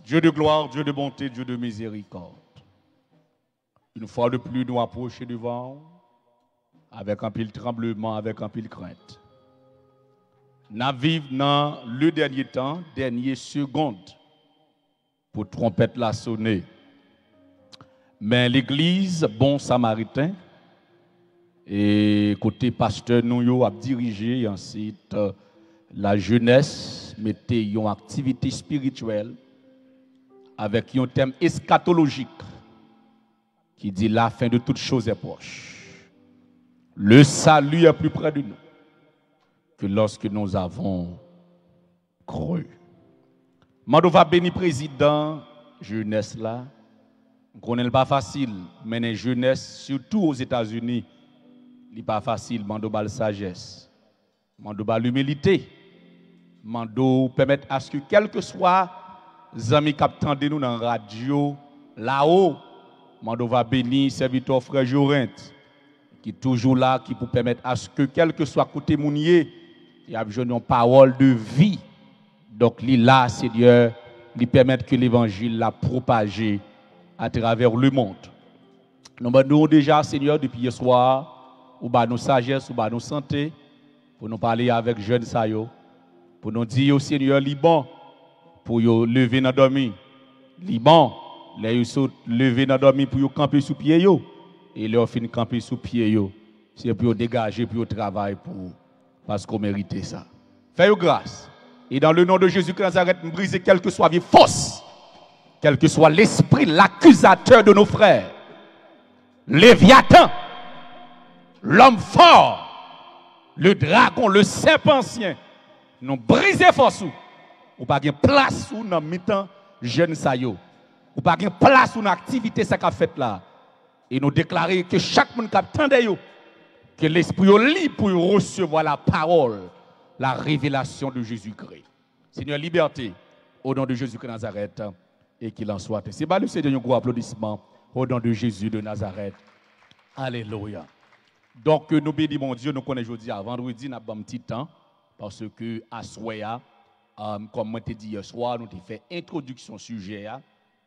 Dieu de gloire, Dieu de bonté, Dieu de miséricorde. Une fois de plus, nous approcher devant, avec un pile tremblement, avec un pile crainte. Nous vivons dans le dernier temps, dernière seconde, pour trompette la sonner. Mais l'église, bon samaritain, et côté pasteur, nous a dirigé ensuite la jeunesse, mettez une activité spirituelle avec un thème eschatologique qui dit la fin de toutes choses est proche. Le salut est plus près de nous que lorsque nous avons cru. Mando va béni président jeunesse là. On connaît pas facile, mais la jeunesse surtout aux États-Unis, il n'est pas facile. Mando bal sagesse, mando bal l'humilité, mando permettre à ce que quel que soit les amis qui attendent nous dans la radio là-haut, mando va bénir serviteur frère Jorent qui est toujours là, qui peut permettre à ce que quel que soit côté mounier, il y a besoin d'une parole de vie. Donc là, Seigneur, lui permettre que l'évangile la propager à travers le monde. Nous demandons déjà, Seigneur, depuis hier soir, ou nos sagesse, ou nos santé, pour nous parler avec jeunes sayo, pour nous dire au Seigneur, Liban, pour nous lever dans dormir. Liban, les sont lever dans dormir pour camper sous pied yo, et leur fin camper sous pied yo. C'est pour dégager, pour travailler pour parce qu'on mérite ça. Faites grâce. Et dans le nom de Jésus-Christ Nazareth, briser quelle que soit vie fausse, quel que soit l'esprit, l'accusateur de nos frères, Léviathan, l'homme fort, le dragon, le serpent ancien, nous briser force ou pas de place où nous mettons jeunes sayo, ou pas de place où une activité ça qu'a fait là, et nous déclarer que chaque monde qui attend que l'esprit est libre pour recevoir la parole, la révélation de Jésus-Christ. Seigneur, liberté, au nom de Jésus-Christ de Nazareth, et qu'il en soit. C'est pas le Seigneur un gros applaudissement au nom de Jésus de Nazareth. Alléluia. Donc, nous bénissons mon Dieu, nous connaissons aujourd'hui, vendredi, nous avons un petit temps, parce que à Soya, comme je t'ai dit hier soir, nous avons fait introduction au sujet.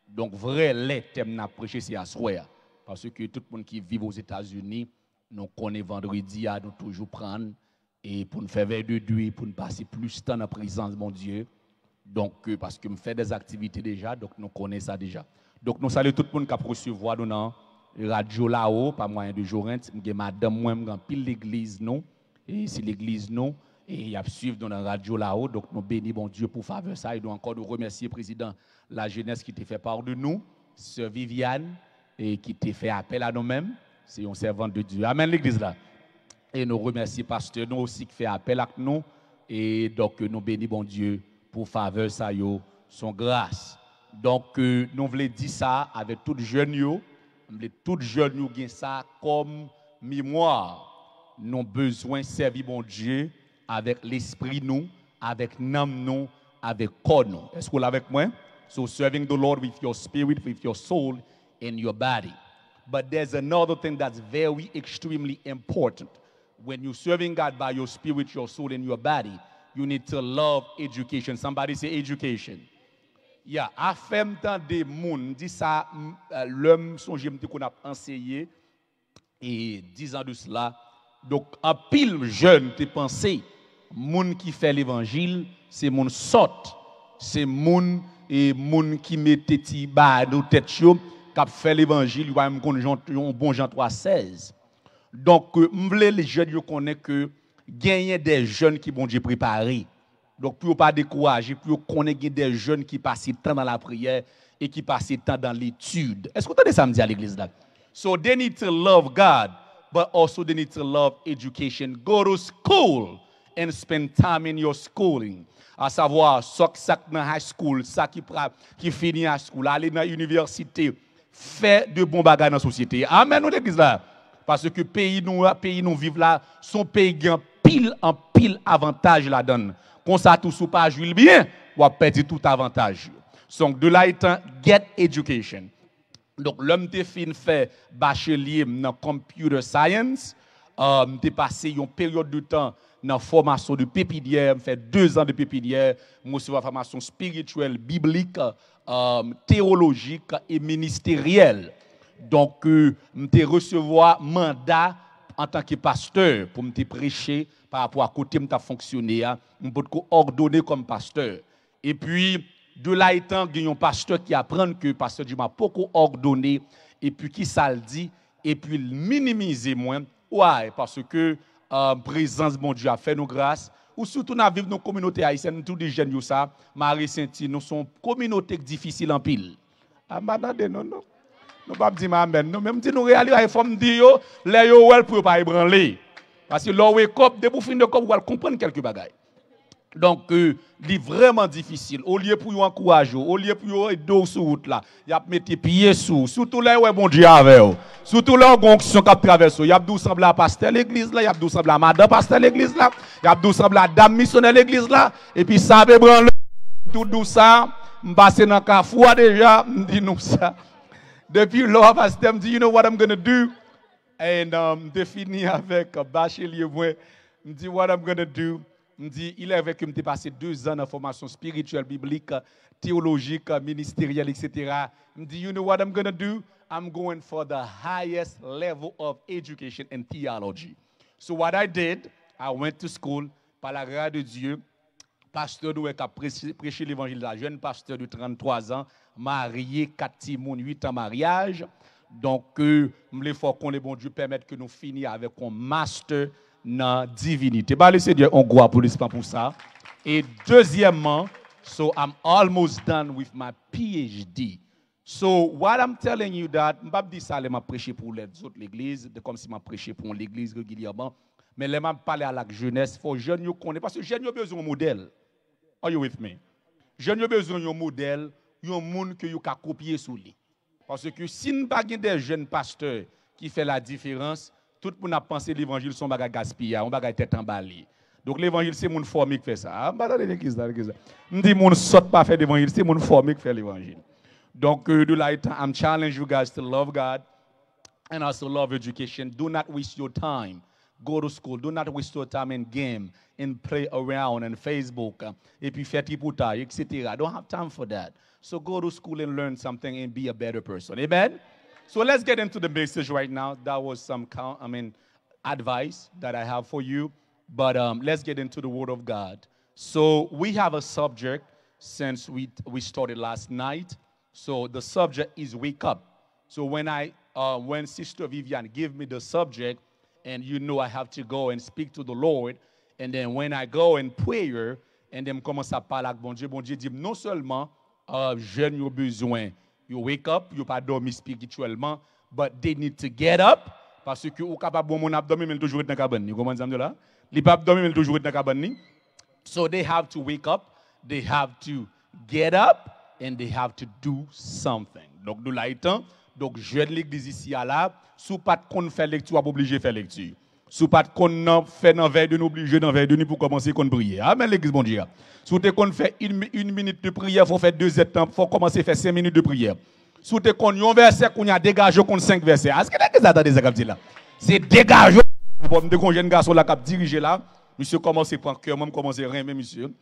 Donc, vrai, les thèmes nous prêché, c'est à Soya. Parce que tout le monde qui vit aux États-Unis, nous connaissons vendredi, nous toujours prendre et pour nous faire vers de Dieu, pour nous passer plus de temps dans la présence de mon Dieu. Donc, parce que nous faisons des activités déjà, donc nous connaissons ça déjà. Donc, nous saluons tout le monde qui a recevoir nous dans la radio là-haut, par moyen de Jorent. Madame, moi, je pile l'église, non. Et c'est l'église, non. Et il y a suivre dans la radio là-haut. Donc, nous bénissons mon Dieu pour faveur ça. Et nous encore nous remercier, président, la jeunesse qui t'a fait part de nous, sœur Viviane, et qui t'a fait appel à nous-mêmes. C'est un servant de Dieu. Amen, l'église là. Et nous remercions pasteur, nous aussi qui fait appel à nous. Et donc, nous bénissons bon Dieu pour faveur ça, son grâce. Donc, nous voulons dire ça avec tout jeune, nous voulons tout jeune, nous gain ça comme mémoire. Nous avons besoin de servir bon Dieu avec l'esprit, nous, avec l'âme, nous, avec corps, nous. Est-ce que vous l'avez avec moi? So, serving the Lord with your spirit, with your soul, and your body. But there's another thing that's very extremely important. When you're serving God by your spirit, your soul, and your body, you need to love education. Somebody say education. Yeah, à faire temps des moun, dit ça, l'homme son j'aime qu'on a enseigné et 10 ans de cela. Donc, en pile jeune, tu pensé, moun qui fait l'évangile, c'est moun sort, c'est moun et moun qui mette ti ba dans tête yo, qui fait l'évangile, il un bon Jean 3:16. Donc, les jeunes yo connaissent que gagner des jeunes qui bon Dieu préparé. Donc, pour ne pas décourager, pour connaître des jeunes qui passent le temps dans la prière et qui passent le temps dans l'étude. Est-ce que vous entendez ça me dire à l'église là? So they need to love God, but also they need to love education. Go to school and spend time in your schooling. À savoir, ça dans high school, ça qui finit high school, aller dans l'université, faire de bons bagages dans la société. Amen, nous l'église là. Parce que pays nous vivons là, son pays gagne pile en pile avantage la donne. Comme ça, tout sous pas jouer bien, ou a perdu tout avantage. Donc, de là étant, get education. Donc, l'homme te fin fait bachelier dans computer science, te passé une période de temps dans formation de pépinière, me fait 2 ans de pépinière, me recevoir formation spirituelle, biblique, théologique et ministérielle. Donc, me recevoir mandat en tant que pasteur pour me prêcher par rapport à côté me fonctionner, me ordonner comme pasteur. Et puis de là étant, il y a un pasteur qui apprend que pasteur Dieu m'a beaucoup ordonné et puis qui ça le dit et puis minimiser moins. Ouais, parce que présence bon Dieu a fait nous grâce. Ou surtout dans vivre nos communautés haïtiennes, tous les jeunes ça, Marie Saint-Ti, nous sommes communautés difficiles en pile. Ah madame non non. Nous pas dire amen. Nous même dit nous réaliser il faut me dire yo, les yo well pour pas ébranler. Parce que leur wake up de pour fin de cop vous allez comprendre quelques bagailles. Donc c'est vraiment difficile. Au lieu pour encourager, au lieu pour aider sur route là, y a mettre pied sous, surtout là ouais bon Dieu avec eux. Surtout là onction qui traverse, y a dou semble à pasteur l'église là, y a dou semble à madame pasteur l'église là, y a dou semble à dame missionnaire l'église là et puis ça peut branler tout dou ça, m'passer dans Carrefour déjà, m'di nous ça. Depuis là pasteur me dit you know what I'm going to do and de fini avec bachelier moi, me dit what I'm going to do. Me dit il est avec me passé 2 ans de formation spirituelle, biblique, théologique, ministérielle, etc. Me dit you know what I'm going to do? I'm going for the highest level of education and theology. So what I did, I went to school par la grâce de Dieu. Pasteur Doué qui a prêché l'évangile, la jeune pasteur de 33 ans, marié, 4 timons, 8 ans mariage. Donc, il faut qu'on les bon Dieu permette que nous finissions avec un master dans divinité. Bah, le Seigneur, on gloire pour ça. Et deuxièmement, so I'm almost done with my PhD. So what I'm telling you that, je ne vais pas dire ça, je vais prêcher pour les autres églises, comme si je prêchais pour l'église régulièrement. Mais je vais parler à la jeunesse, il faut que les jeunes connaissent, parce que les jeunes ont besoin d'un modèle. Are you with me? Les jeunes ont besoin d'un modèle, un monde que vous pouvez copier sous lui. Parce que si nous n'avons pas des jeunes pasteurs qui font la différence, tout le monde a pensé que l'évangile son bagage gaspillé, on bagage tête emballé. Donc l'évangile c'est mon formé qui fait ça. Ah, bah dans l'église là, l'église. On dit mon saute pas faire l'évangile, c'est mon formé qui fait l'évangile. Donc de là I'm challenge you guys to love God and also love education. Do not waste your time. Go to school. Do not waste your time in game, in play around and Facebook, et puis faire tripoutage, etc. I don't have time for that. So go to school and learn something and be a better person. Amen? So let's get into the message right now. That was some advice that I have for you. But let's get into the Word of God. So we have a subject since we started last night. So the subject is wake up. So when Sister Vivian gave me the subject, and you know I have to go and speak to the Lord, and then when I go in prayer, and then commence à parler avec bon Dieu dit non seulement jeunes ont besoin, you wake up, you pas dormir spirituellement, but they need to get up, parce que ou capable bon mon abdomen mais toujours dans cabane, vous comprenez ça là? Les pas abdomen mais toujours dans cabane. So they have to wake up, they have to get up, and they have to do something. Donc nous là étant, donc jeune l'église ici à là, sous pas qu'on fait lecture, pas obligé faire lecture. Sous pas qu'on fait dans veille de nous obligé dans veille de nuit pour commencer qu'on prier. Amen l'église bon Dieu. Sous te qu'on fait une minute de prière, faut faire 2 étapes, faut commencer à faire 5 minutes de prière. Sous te qu'on un verset qu'on a dégagé qu'on 5 versets. Est-ce que vous attendez ça comme là? C'est dégagé. Bon, de jeune garçon là qui a dirigé là, monsieur commence à prendre cœur, moi commence à aimer monsieur.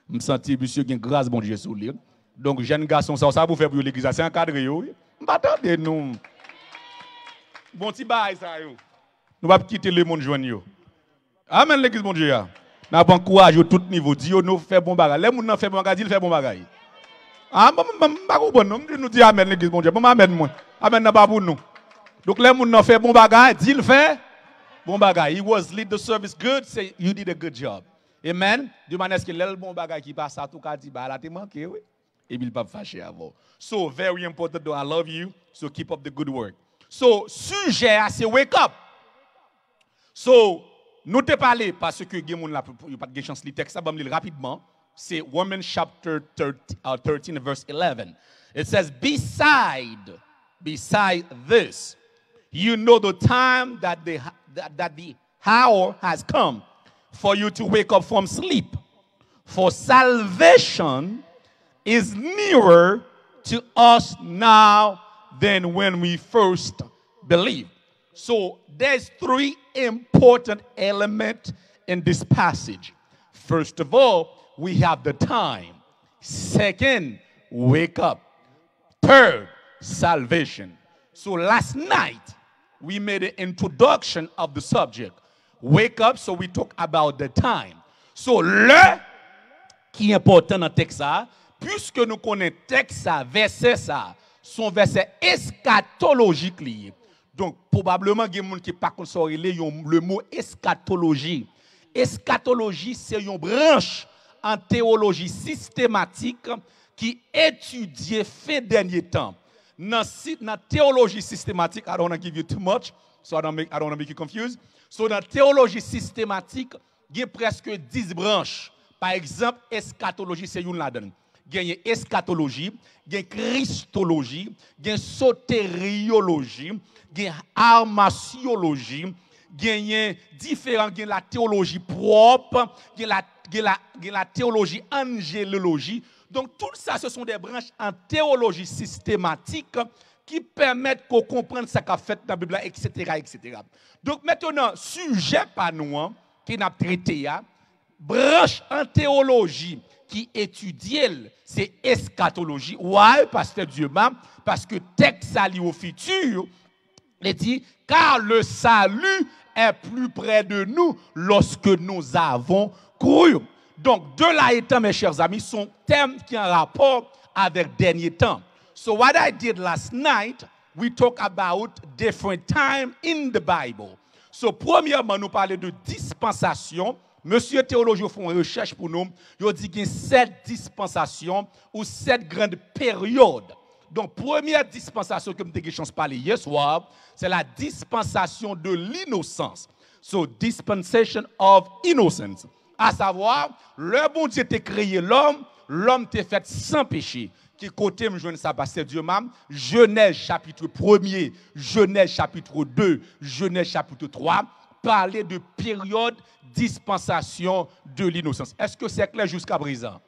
Me sentir monsieur qui a grâce bon Dieu sur lui. Donc jeune garçon ça vous faire pour l'église, c'est encadré yo. M'attendez nous. Bon petit bail ça yo. Nous va quitter le monde joindre yo. Amen l'église bon Dieu. N'a pas encourage tout niveau. Dit yo nous fait bon bagage. Les monde nan fait bon bagage, il fait bon bagage. Ah pas comprendre nous dit amen l'église bon Dieu. Bon amen moi. Amen n'a pas pour nous. Donc les monde nan fait bon bagage, dit il fait bon bagage. He was lead the service good, say you did a good job. Amen. De manière que le bon bagage qui passe à tout cas dit bah là t'es manqué oui. Et il pas fâché avant. So very important though, I love you. So keep up the good work. So sujet c'est wake up. So nous te parler parce que il n'y a pas de chance de texte ça va me lire rapidement. C'est Romans chapter 13 verse 11. It says beside this you know the time that the hour has come for you to wake up from sleep. For salvation is nearer to us now than when we first believed. So there's 3 important elements in this passage. First of all, we have the time. Second, wake up. Third, salvation. So last night, we made an introduction of the subject. Wake up, so we talk about the time. So le qui est important dans le texte, puisque nous connaissons le texte, verset ça, son verset eschatologique lié. Donc, probablement, il y a des gens qui ne pas le mot eschatologie. Eschatologie, c'est une branche en théologie systématique qui étudie fait dernier temps. Dans la théologie systématique, I don't want to give you too much, so I don't want to make you confused. So, dans la théologie systématique, il y a presque 10 branches. Par exemple, eschatologie, c'est une là-dedans. Il y a eschatologie, il y a christologie, il y a sotériologie, il y a armasiologie, il y a différents, il y a la théologie propre, il y a la théologie angélologie. Donc, tout ça, ce sont des branches en théologie systématique qui permettent qu'on comprenne ce qu'a fait dans la Bible, etc., etc. Donc, maintenant, sujet par nous, qui n'a traité, branche en théologie qui étudie, c'est eschatologie. Ouais, pasteur Dieu, parce que texte sali au futur, il dit, car le salut est plus près de nous lorsque nous avons cru. Donc, de là étant, mes chers amis, son thème qui a un rapport avec dernier temps. So what I did last night, we talk about different time in the Bible. So, premièrement, nous parlons de dispensation. Monsieur théologien font une recherche pour nous. Il dit qu'il y a 7 dispensations ou 7 grandes périodes. Donc, première dispensation que je chance de parler hier soir, c'est la dispensation de l'innocence. So, dispensation of innocence. À savoir, le bon Dieu t'a créé l'homme, l'homme t'a fait sans péché. Qui côté me joindre ça pasteur Dieu même, Genèse chapitre 1er, Genèse chapitre 2, Genèse chapitre 3, parler de période dispensation de l'innocence. Est-ce que c'est clair jusqu'à présent?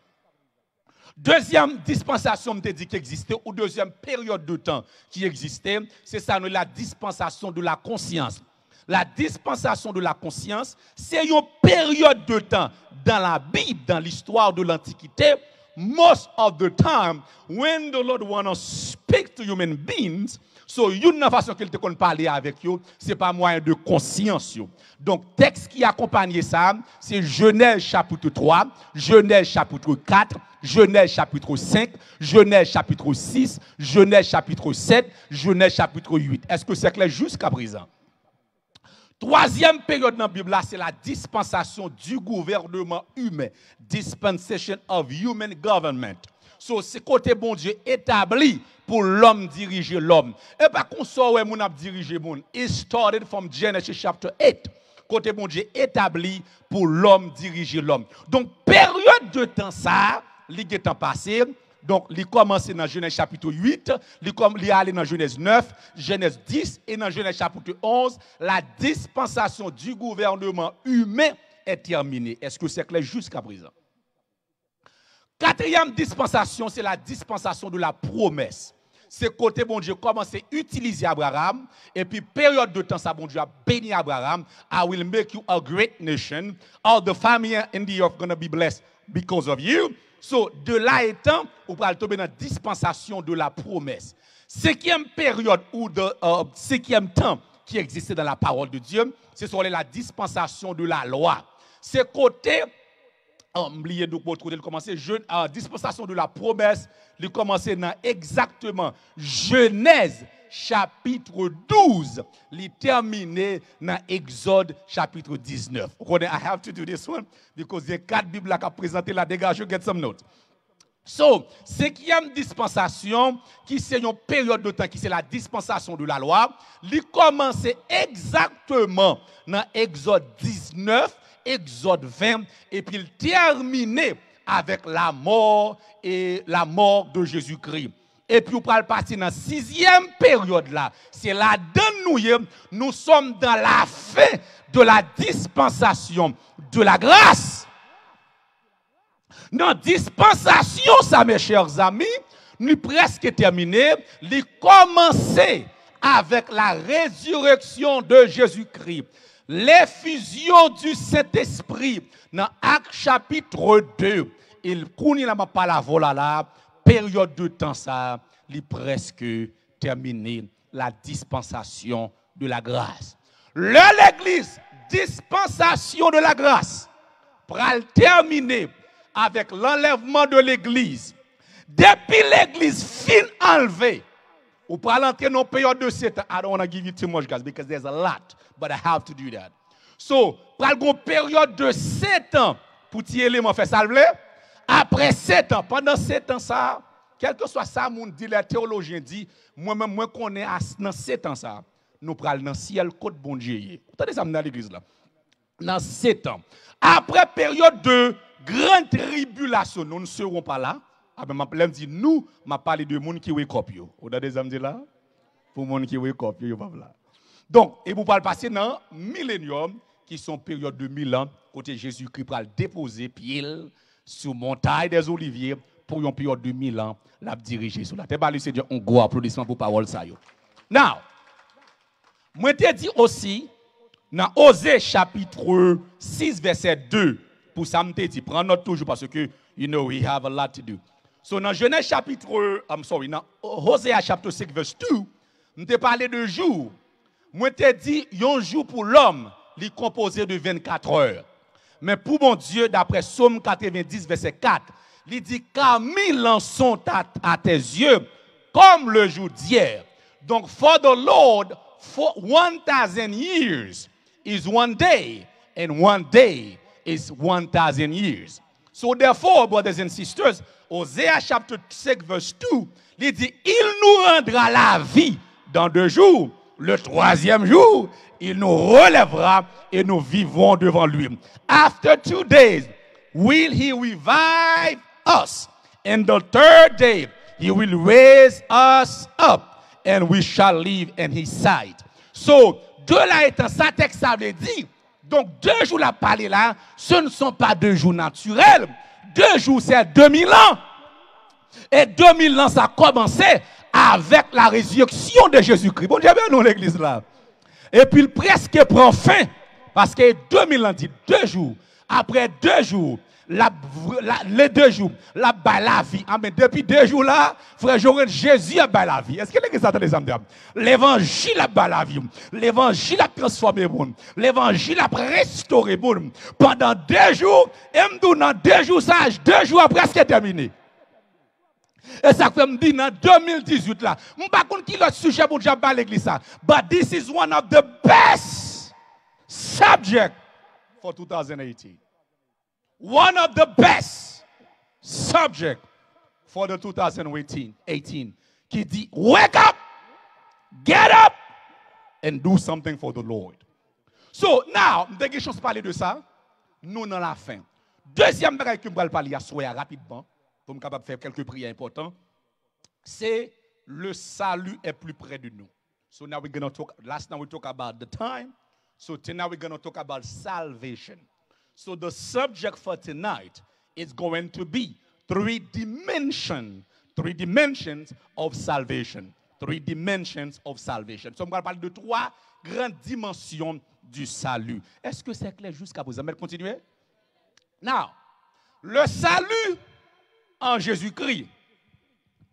Deuxième dispensation, me dit qui existait, ou deuxième période de temps qui existait, c'est ça, la dispensation de la conscience. La dispensation de la conscience, c'est une période de temps dans la Bible, dans l'histoire de l'Antiquité. Most of the time, when the Lord wants to speak to human beings, so une façon qu'il te connaît parler avec eux, c'est pas moyen de conscience. Donc, texte qui accompagne ça, c'est Genèse chapitre 3, Genèse chapitre 4, Genèse chapitre 5, Genèse chapitre 6, Genèse chapitre 7, Genèse chapitre 8. Est-ce que c'est clair jusqu'à présent? Troisième période dans la Bible, c'est la dispensation du gouvernement humain. Dispensation of human government. So, c'est côté bon Dieu établi pour l'homme diriger l'homme. Et pas qu'on soit où mon a dirigé mon. It started from Genesis chapter 8. Côté bon Dieu établi pour l'homme diriger l'homme. Donc, période de temps ça, li temps passé. Donc, il commence dans Genèse chapitre 8, il allé dans Genèse 9, Genèse 10 et dans Genèse chapitre 11, la dispensation du gouvernement humain est terminée. Est-ce que c'est clair jusqu'à présent? Quatrième dispensation, c'est la dispensation de la promesse. C'est côté bon Dieu commence à utiliser Abraham et puis période de temps ça bon Dieu a béni Abraham. I will make you a great nation. All the family in the earth gonna be blessed because of you. So, de là étant, on va tomber dans la dispensation de la promesse. Cinquième période ou de cinquième temps qui existait dans la parole de Dieu, c'est sur la dispensation de la loi. C'est côté, oubliez donc votre côté, dispensation de la promesse, il commençait dans exactement Genèse chapitre 12, il terminé dans Exode chapitre 19. I have to do this one because il y a 4 Bibles qui ont présenté la dégage. Get some notes. So, cinquième dispensation, qui c'est une période de temps, qui c'est la dispensation de la loi, il commençait exactement dans Exode 19, Exode 20, et puis il terminé avec la mort de Jésus-Christ. Et puis, on parle partir dans la 6e période là. C'est là-dedans nous sommes dans la fin de la dispensation de la grâce. Dans la dispensation, ça, mes chers amis, nous presque terminé. Nous commençons avec la résurrection de Jésus-Christ. l'effusion du Saint-Esprit dans Actes chapitre 2, il connaît la parole là, période de temps ça, il est presque terminé la dispensation de la grâce. L'église, dispensation de la grâce, pour terminer avec l'enlèvement de l'église. Depuis l'église fin enlevée, ou pour entrer dans une période de 7 ans, I don't want to give you too much, guys, because there's a lot, but I have to do that. So, pour une période de 7 ans, pour tirer élément fait salver, après 7 ans, pendant 7 ans, ça, quel que soit ça, mon dit, les théologiens disent, moi-même, moi, qu'on est dans 7 ans, ça, nous prenons dans le ciel, côte bon Dieu. Vous entendez ça dans l'église là? Dans 7 ans. Après période de grande tribulation, nous ne serons pas là. Ah ben, je dit nous, je parle de gens qui wake up. Vous avez des amis là? Pour les gens qui wake up, ils pas là. Donc, et vous parlez passer dans le millénium, qui sont période de 1000 ans, côté Jésus-Christ pour déposer pied sur montagne des Oliviers pour une période de 1000 ans, la diriger sur la terre. C'est un gros applaudissement pour parole ça. Now, moi te dit aussi dans Osée chapitre 6 verset 2 pour ça me dit prends note toujours parce que you know we have a lot to do. So dans Genèse chapitre dans Osée chapitre 5 verset 2, me te parlé de jour. Moi te dit un jour pour l'homme, il est composé de 24 heures. Mais pour mon Dieu d'après Psaume 90 verset 4, il dit car 1000 ans sont à tes yeux comme le jour d'hier. Donc for the Lord for 1000 years is one day, and one day is 1000 years. So therefore, brothers and sisters, Osée chapitre 5 verse 2, il dit, il nous rendra la vie dans 2 jours. Le 3e jour, il nous relèvera et nous vivrons devant lui. After 2 days, will he revive us? And the 3rd day, he will raise us up. And we shall live in his sight. So, de là étant, ça texte ça veut dire, donc 2 jours la parler là, ce ne sont pas 2 jours naturels. 2 jours c'est 2000 ans. Et 2000 ans ça a commencé avec la résurrection de Jésus-Christ. Bon Dieu, nous l'église là. Et puis il presque prend fin, parce que 2000 ans dit 2 jours. Après 2 jours, les 2 jours, la vie. Ah, mais depuis 2 jours là, frère Joël, Jésus a la vie. Est-ce que l'église attend les âmes? L'évangile a la vie. L'évangile a transformé le monde. L'évangile a restauré le monde. Pendant 2 jours, et dans 2 jours, ça, 2 jours après, c'est terminé. Et ça fait me dire dans 2018 là, je ne sais pas qui est le sujet pour à l'église ça. But this is one of the best subjects for 2018. One of the best subjects for the 2018 qui dit wake up, get up and do something for the Lord. So now, je vais chose parler de ça. Nous dans la fin. Deuxième bagage que je vais parler à soir rapidement pour me capable faire quelques prières importantes, c'est le salut est plus près de nous. So now we're going to talk, last night we talked about the time. So tonight we're going to talk about salvation. So the subject for tonight is going to be 3 dimensions of salvation. 3 dimensions of salvation. So on va parler de 3 grandes dimensions du salut. Est-ce que c'est clair jusqu'à présent? Mais continuez. Now, le salut en Jésus-Christ,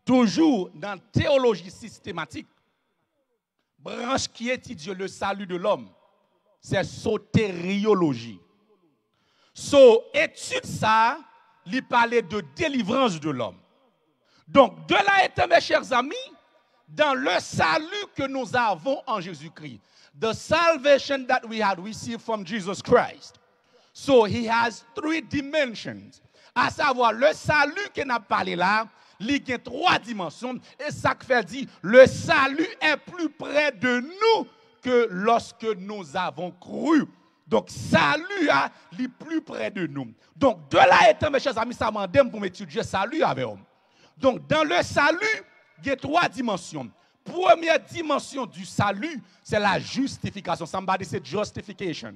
toujours dans la théologie systématique, branche qui étudie le salut de l'homme, c'est sotériologie. So, étude ça, il parlait de délivrance de l'homme. Donc, de là étant, mes chers amis, dans le salut que nous avons en Jésus-Christ, the salvation that we had received from Jesus Christ. So, he has 3 dimensions. À savoir, le salut qu'on a parlé là, il y a 3 dimensions. Et ça fait dire, le salut est plus près de nous que lorsque nous avons cru. Donc, salut est plus près de nous. Donc, de là étant, mes chers amis, ça m'aide pour m'étudier salut avec eux. Donc, dans le salut, il y a 3 dimensions. Première dimension du salut, c'est la justification. Somebody say justification.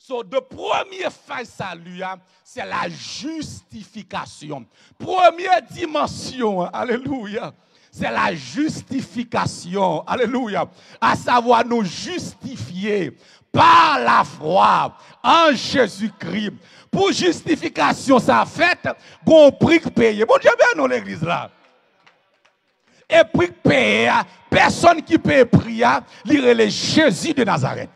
So, de première phase salut, c'est la justification. Première dimension, alléluia, c'est la justification. Alléluia. À savoir nous justifier par la foi en Jésus-Christ. Pour justification, ça fait qu'on prix payer. Bon Dieu, bien dans l'église là. Et prix payer, personne qui paye prix, lire le Jésus de Nazareth.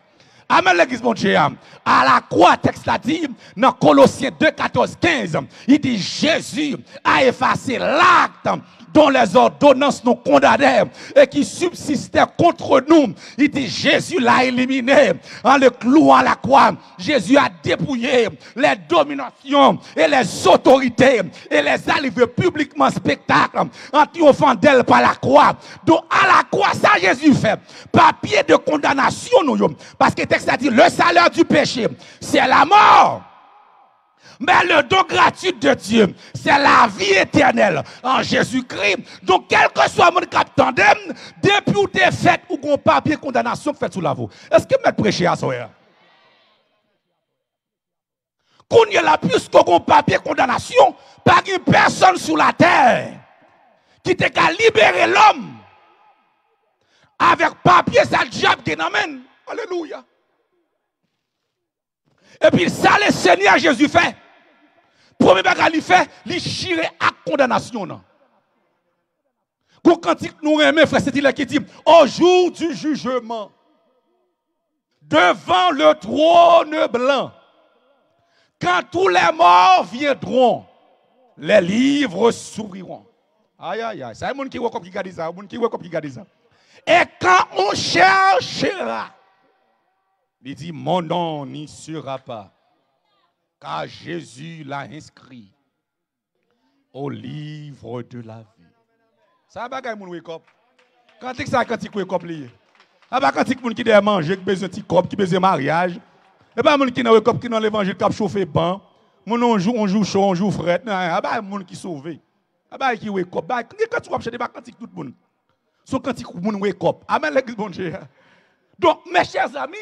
Amen, l'église, mon Dieu. À la croix, texte a dit, dans Colossiens 2, 14, 15, il dit Jésus a effacé l'acte dont les ordonnances nous condamnaient et qui subsistait contre nous. Il dit Jésus l'a éliminé en le clouant à la croix. Jésus a dépouillé les dominations et les autorités et les a livrés publiquement spectacle en triomphant d'elle par la croix. Donc à la croix, ça Jésus fait. Papier de condamnation, nous, parce que le texte a dit le salaire du péché, c'est la mort. Mais le don gratuit de Dieu, c'est la vie éternelle en Jésus-Christ. Donc, quel que soit mon cap tandem, depuis où tu es fait ou qu'on papier condamnation fait sous la voie. Est-ce que vous prêcher à ça? Qu'on y a la plus qu'on papier condamnation, pas une personne sur la terre qui t'a qu'à libérer l'homme avec papier, ça diable qui n'amène. Alléluia. Et puis, ça, le Seigneur Jésus fait. Premier bagage qu'il fait, il chire à condamnation. Quand nous aimons, frère, c'est il qui dit au jour du jugement, devant le trône blanc, quand tous les morts viendront, les livres s'ouvriront. Aïe, aïe, aïe. C'est un monde qui voit comme qui garde ça. Et quand on cherchera, il dit mon nom n'y sera pas. Car Jésus l'a inscrit au livre de la vie. Ça va bagaille mon wake up. Quand est-ce ça quand il wake up lié? Ah bah quand il moun qui doit manger, qui besoin petit cop, qui besoin mariage. Et pas moun qui dans wake up qui dans l'évangile qui chauffer ban. Moun on joue chaud, on joue fret. Ah bah moun qui sauvé. Ah bah qui wake up. Bah quand tu vas chercher pas quand tout le monde. So quand il moun wake up. Amen l'église bon Dieu. Donc mes chers amis,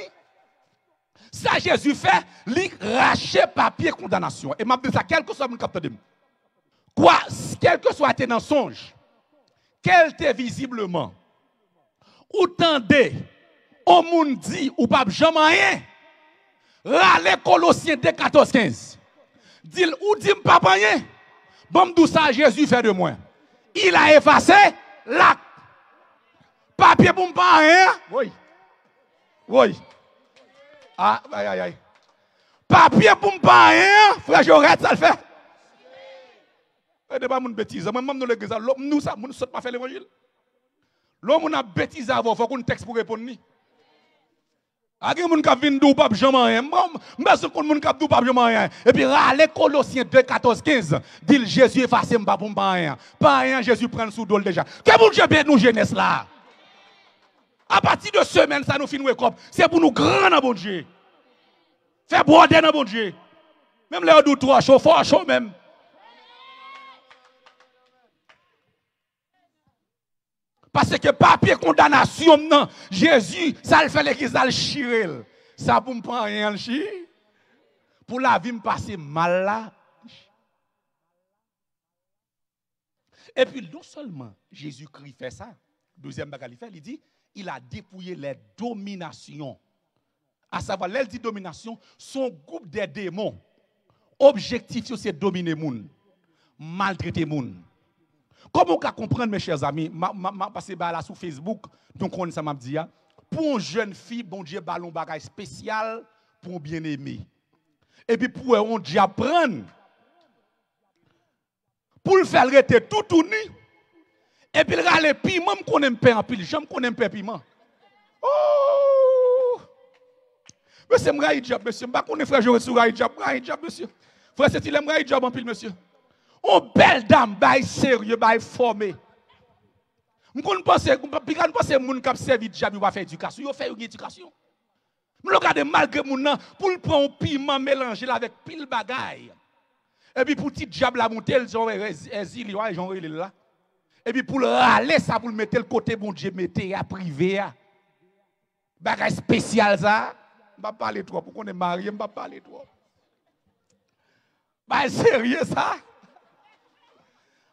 ça Jésus fait, lui racher papier condamnation. Et m'a dit ça, quel que soit mon capteur de quoi, quel que soit tes mensonges, quel t'est visiblement, ou tendez, au monde dit, ou pas jamais rien, râler Colossiens 2, 14, 15. Dit, ou dit pas rien, bon tout ça Jésus fait de moi. Il a effacé l'acte. Papier pour pas rien. Oui. Oui. Ah, aïe, aïe, aïe. Papier pour me parler, frère Jorette, ça le fait. Ce n'est pas mon bêtise. Moi-même, nous, l'église, nous, ça, nous ne sommes pas fait l'évangile. L'homme a bêtise avant, il faut qu'on texte pour répondre. Il y a des gens qui viennent d'où pas jamais rien. Mais ce qu'on a d'où pas jamais rien. Et puis, les Colossiens 2, 14, 15, dit Jésus efface pas pour me parler. Pas rien, Jésus prend sous dol déjà. Que vous Dieu nous jeunesse là? À partir de semaine, ça nous finit wake up. C'est pour nous grands dans bon Dieu. Faire boire dans bon Dieu. Même les deux, trois chaud, fort chaud même. Parce que papier condamnation, non, Jésus, ça le fait l'église à le chirer. Ça pour me prendre rien le chir. Pour la vie me passer mal là. Et puis non seulement Jésus-Christ fait ça, deuxième bagage il fait, il dit, il a dépouillé les dominations. À savoir, l'elle dit domination, son groupe de démons. Objectif, c'est dominer les gens, maltraiter les gens. Comment on peut comprendre, mes chers amis, parce que là sur Facebook, donc on ça m'a dit, pour une jeune fille, bon Dieu, ballon bagage spécial pour un bien-aimé. Et puis pour un Dieu apprendre, pour le faire rester tout uni. Et puis, le piment, qu'on aime pas en pile. J'aime qu'on aime pas piment. Oh! Monsieur, je suis job, monsieur. Je ne sais pas frère, je suis job, monsieur. Frère, c'est il aime job en pile, monsieur. On belle dame, bail sérieux, bail formé. Je pense que mon cap servi de job, il va faire éducation. Il fait une éducation. Je regarde malgré mon nom, pour le prendre un piment mélangé avec pile bagaille. Et puis, pour petit job, la montée, ils ont là. Et puis pour le râler, ça pour le mettre le côté, bon Dieu, mettez à privé. Bagage spécial ça. Je ne vais pas parler trop. Pour qu'on est marié, je ne vais pas parler trop. Bah sérieux ça.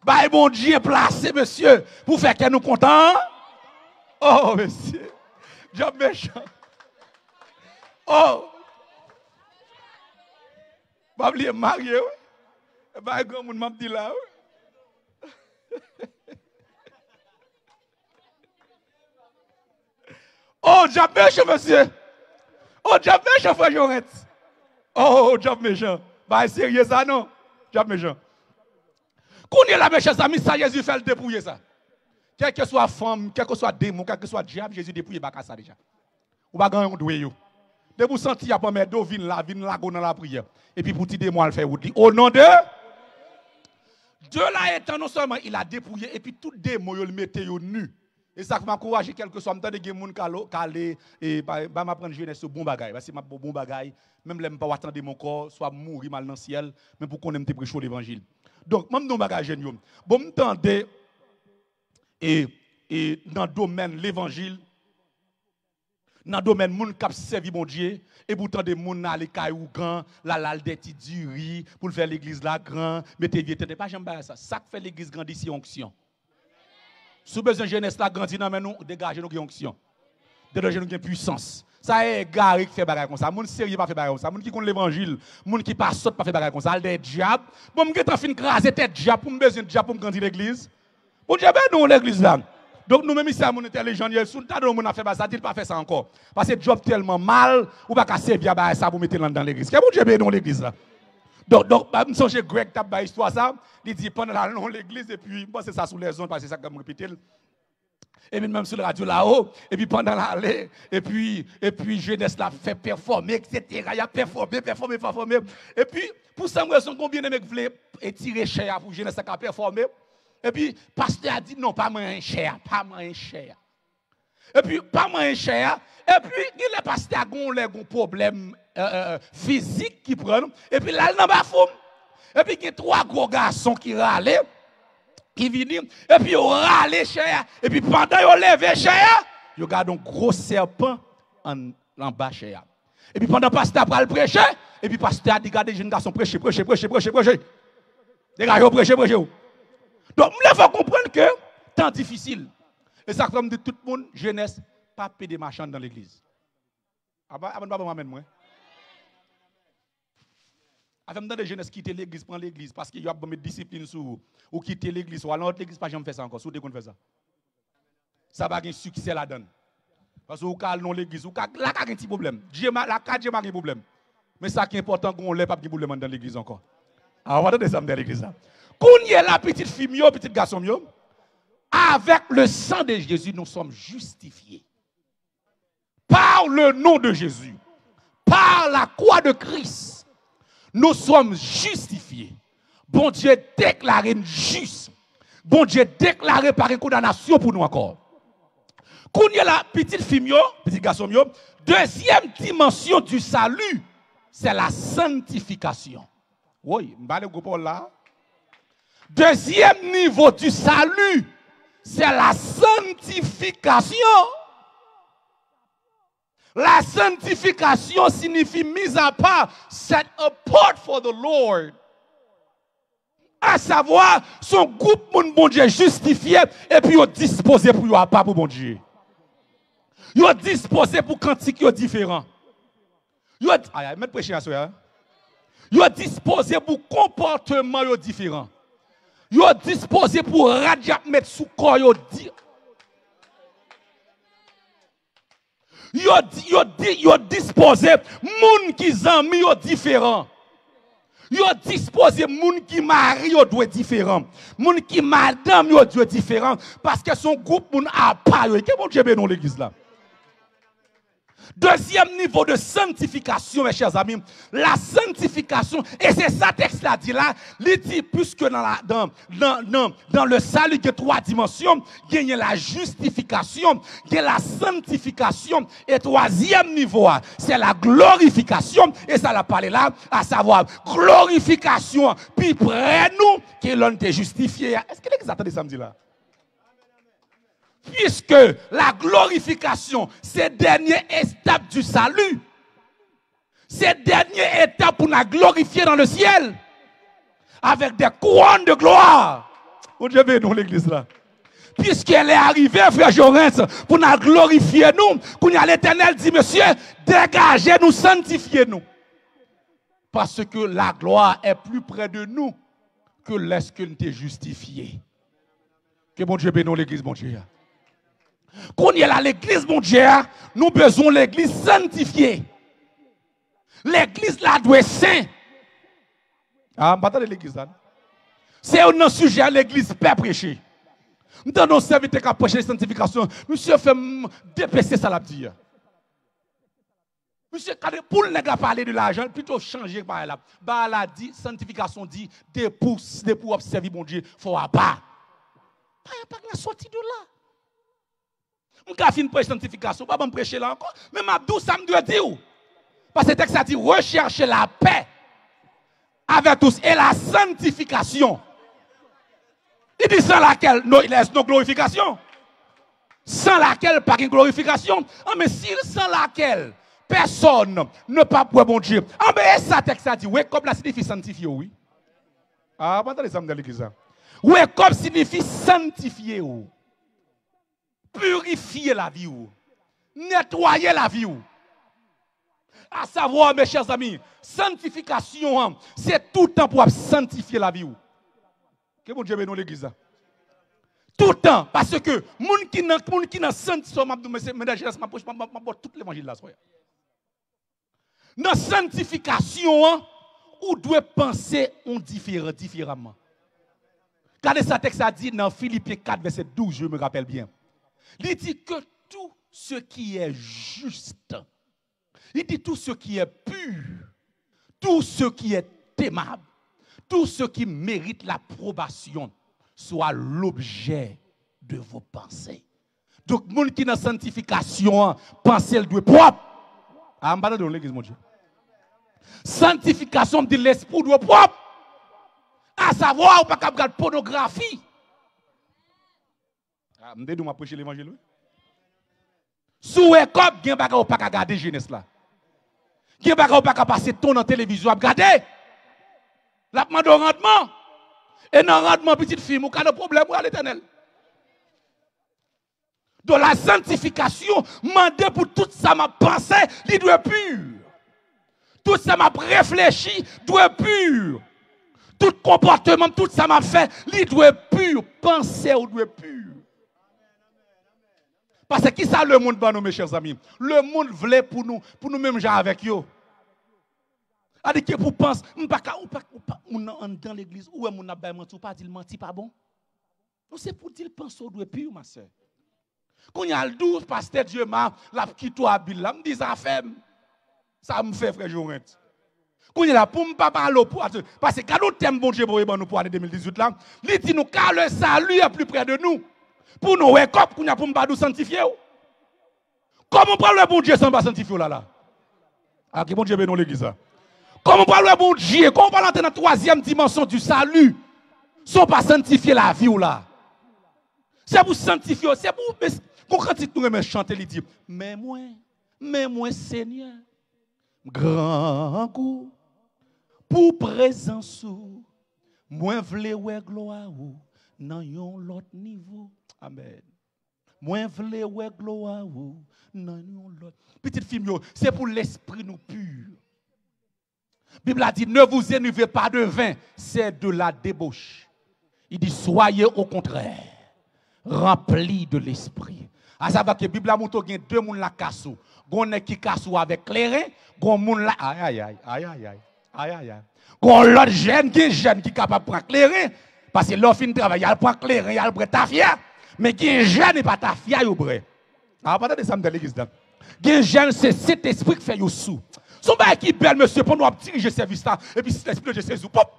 Bah, bon Dieu placé, monsieur, pour faire que nous contents. Oh, monsieur. Job méchant. Oh. Bah, vous marié, oui. Bah, grand monde m'a dit là, oui. Oh, job méchant, monsieur. Oh, job méchant, frère Jorette. Oh, job méchant. Bah, sérieux ça, non? Job méchant. Quand il est là, mes chers amis, ça, Jésus fait le dépouiller ça. Quel que soit femme, quel que soit démon, quel que soit diable, Jésus dépouille pas ça déjà. Ou pas gagner un doué yo. De vous sentir à pas mettre d'eau, vin là dans la prière. Et puis pour ti démon le faire au nom de Dieu là étant non seulement il a dépouillé et puis tout démon il le mettait nu. Et ça m'encourage quelque soit m'tande gen moun calé et ba m'apprendre jeunesse bon bagay parce que m'a bon bagay même l'aime pas attendre mon corps soit mourir mal dans le ciel mais pour qu'on aime te prêcher l'évangile. Donc même dans bagay jeune yo. Bon m'tande et dans le domaine l'évangile dans le domaine moun k'ap servi bon Dieu et pourtant des moun aller caillou grand la des petits duri pour faire l'église là grand mettez vieux tête pas jamais ça fait l'église grandit si onction. Si besoin de jeunesse là grandit dans nous dégager nos onction. Dégager nos puissance. Ça est garé qui fait bagarre comme ça. Moun sérieux pas fait bagarre comme ça. Moun qui connaît l'évangile, moun qui pas saute pas fait bagarre comme ça. Des diables. Bon me get en fin craser tête diable pour me besoin de diable pour me grandir l'église. Bon Dieu ben nous l'église là. Donc nous même ici à mon intelligent, sous tas de monde a fait ça, dit pas faire ça encore. Parce que job tellement mal ou pas casser bien ça pour mettre dans l'église. Qu'est-ce que Dieu ben dans l'église là. Donc me songe Greg t'a ba histoire ça, il dit pendant la long l'église et puis moi c'est ça sous les ondes parce que ça comme répéter. Et même sur la radio là-haut, et puis pendant l'allée, et puis jeunesse là fait performer, etc. Il a performé. Et puis, pour ça, combien de mecs voulaient tirer cher pour jeunesse qui a performé. Et puis, pasteur a dit non, pas moins cher. Et puis, pas moins cher. Et puis, il est pasteur a un problème physique qui prend. Et puis là, il n'a pas fou. Et puis, il y a 3 gros garçons qui râlent. Qui viennent, et puis ils râlent cher, et puis pendant qu'ils lèvent cher, ils regardent un gros serpent en bas cher. Et puis pendant que le pasteur a prêché, et puis le pasteur a dit, regardez, les jeunes garçons prêcher. Les gars, prêcher. Donc, il faut comprendre que temps difficile. Et ça comme de tout le monde, jeunesse, pas payer des marchands dans l'église. Avant de m'amène moi. Avec des jeunes quitter l'église, prendre l'église, parce qu'il y a une discipline sur vous. Ou quitter l'église, ou alors l'église, pas jamais faire ça encore. Si vous fait ça. Ça va avoir un succès là-dedans. Parce que vous avez non l'église, vous avez un petit problème. La carte, j'ai un problème. Mais ça qui est important, qu'on n'ait pas de problème dans l'église encore. Alors, on va donner ça dans l'église. Quand il y a la petite fille, petite garçon, avec le sang de Jésus, nous sommes justifiés. Par le nom de Jésus. Par la croix de Christ. Nous sommes justifiés. Bon Dieu déclaré juste. Bon Dieu déclaré par une condamnation pour nous encore. Quand il y a la petite fille, petit garçon, deuxième dimension du salut, c'est la sanctification. Oui, je là. Deuxième niveau du salut, c'est la sanctification. La sanctification signifie mise à part, set apart for the Lord. À savoir, son groupe, mon bon Dieu, justifié, et puis il disposé pour y pas pour bon Dieu. Il est disposé pour quantique différent. Il est disposé pour comportement différent. Il est disposé pour radiat mettre sous corps différent. Yo disposé moun qui zami yo différent. Yo disposé moun qui mari yo doit différent. Moun qui madame yo doit différent parce que son groupe moun a pas yo. Qu'est-ce que Dieu dans l'église là? Deuxième niveau de sanctification, mes chers amis, la sanctification, et c'est ça texte là dit là, il dit puisque dans le salut il y a 3 dimensions, il y a la justification, il y a la sanctification, et troisième niveau, c'est la glorification, et ça l'a parlé là, à savoir glorification, puis près nous, que l'on est justifié. Est-ce que l'église attendait samedi là? Puisque la glorification, c'est la dernière étape du salut. C'est la dernière étape pour nous glorifier dans le ciel. Avec des couronnes de gloire. Mon Dieu, bénisse l'église là. Puisqu'elle est arrivée, frère Jorens, pour nous glorifier nous, qu'on y a l'Éternel dit, monsieur, dégagez-nous, sanctifiez-nous. Parce que la gloire est plus près de nous que lorsque nous sommes justifiés. Que mon Dieu bénisse l'église, mon Dieu. Quand il y a l'église, mon Dieu, nous avons besoin de l'église sanctifiée. L'église là doit être sainte. Ah, je ne l'église là. C'est un sujet, l'église peut prêcher. Nous avons serviteur qui a prêché la sanctification. Monsieur fait dépasser ça la dire. Monsieur, pour ne pas parler de l'argent, plutôt changer par là. Bah, la dit, sanctification dit, des pour observer mon Dieu, il faut abattre. Il n'y a pas de sortie de là. Je ne vais pas prêcher sanctification, je ne vais pas prêcher là encore. Mais ma douce, ça me doit dire. Parce que le texte a dit, rechercher la paix avec tous et la sanctification. Il dit sans laquelle, il laisse nos glorifications. Sans laquelle, pas une glorification. Ah, mais si sans laquelle, personne ne peut pas bon Dieu. Ah, mais ça, texte a dit, oui, comme la signifie sanctifier, oui. Ah, pas dans l'église. Oui, comme signifie sanctifier, oui. Purifier la vie, oui. Nettoyer la vie, oui. À savoir, mes chers amis, sanctification, c'est tout le temps pour sanctifier la vie, oui. Que mon Dieu bénisse l'église. Tout le temps, parce que moun qui n'a sanctification, m'a tout l'évangile là. Dans sanctification, on doit penser différemment. Regardez ça texte a dit dans Philippiens 4 verset 12, je me rappelle bien. Il dit que tout ce qui est juste, il dit tout ce qui est pur, tout ce qui est aimable, tout ce qui mérite l'approbation soit l'objet de vos pensées. Donc, les gens qui dans la sanctification, pensez le doit propre. Ah, je ne dans l'église, mon Dieu. Sanctification de l'esprit doit propre. À savoir, on ne peut pas regarder pornographie. Ah, je vais prêcher l'évangile. Sous un cop, il n'y a pas de regarder jeunesse là. Il n'y a pas de passer ton dans la télévision à regarder. La demande de rendement. Et dans le rendement, petite fille, vous avez un problème à l'Éternel. Dans la sanctification, demander pour tout ça m'a pensé, il doit être pur. Tout ça m'a réfléchi, doit être pur. Tout comportement, tout ça m'a fait, il doit être pur. Penser ou doit être pur. Parce que qui ça le monde pour nous, mes chers amis? Le monde voulait pour nous mêmes gens avec eux. C'est-à-dire que pour penser, on dans l'église, où est mon abbé menti, pas dire menti, pas bon? Non, c'est pour dire penser ou doit être pur, ma soeur. Quand il y a le 12, pasteur Dieu m'a la quitté à Bill, là, me dit ça fait, ça me fait frère Jourent. Quand il y a pour me pas parler parce que quand nous t'aimons bon Dieu pour nous pour l'année 2018 là, il dit nous car le salut est plus près de nous. Pour nous wake up, qu'on a pour nous sanctifier. Comment parle le bon Dieu sans pas sanctifier là? Ah, que bon Dieu bénisse l'église. Comment parle le bon Dieu? Comment parle dans la troisième dimension du salut sans pas sanctifier la vie là? C'est pour sanctifier, c'est pour quand nous aimons chanter, il dit mais moi Seigneur, grand goût pour présence ou moi vle ouais gloire ou dans yon l'autre niveau. Amen. Moi vle ouais gloire ou dans yon l'autre. Petite fille, c'est pour l'esprit nous pur. Bible a dit ne vous énervez pas de vin, c'est de la débauche. Il dit soyez au contraire remplis de l'esprit. À savoir que la Bible a montré qu'il y a deux personnes la cassou. Gon qui cassou avec clairin, gon moun la aïe. Gon l'autre jeune qui est capable de prendre clairin parce que l'offre fin travail, il prend clairin, il prend tafia, mais qui est jeune et pas tafia yo bre. Ah pas de ça dans l'église là. Qui jeune c'est cet esprit qui fait yo sous. Son bail qui belle monsieur pour nous diriger service là et puis l'esprit de Jésus pop.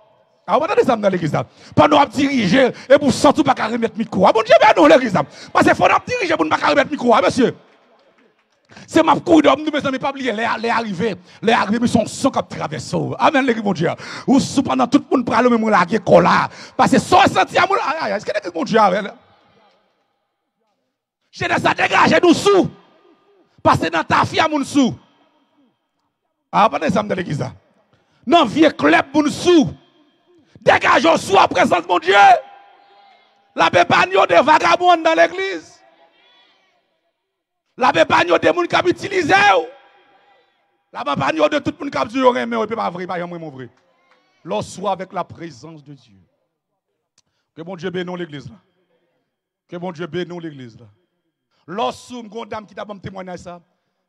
Ah, on va dans dans l'église là. Pas nous diriger et pour surtout pas remettre micro. Ah bon Dieu ben nous l'église là. Parce que faut nous diriger pour ne pas remettre micro, monsieur. C'est ma couille d'homme, nous ne pas oublier les arrivés, mais son son qui traverse. Amen l'église mon Dieu. Ou pendant tout le monde parle même la cola parce que sans sentir mon est-ce que l'église mon Dieu j'ai des ça dégager nous sous. Parce que dans ta fille mon sous. Ah pas des dans l'église là. Dans vieux club mon sous. Dégageons sous à présence, mon Dieu. La bépagno des vagabonds dans l'église. La bépagno des gens qui ont utilisé. La bépagno de tout le monde qui a dit mais on ne peut pas vrai, pas vrai. Lorsque soit avec la présence de Dieu. Que bon Dieu bénisse l'église là. Que bon Dieu bénisse l'église là. Lorsque une dame qui t'a témoigné ça,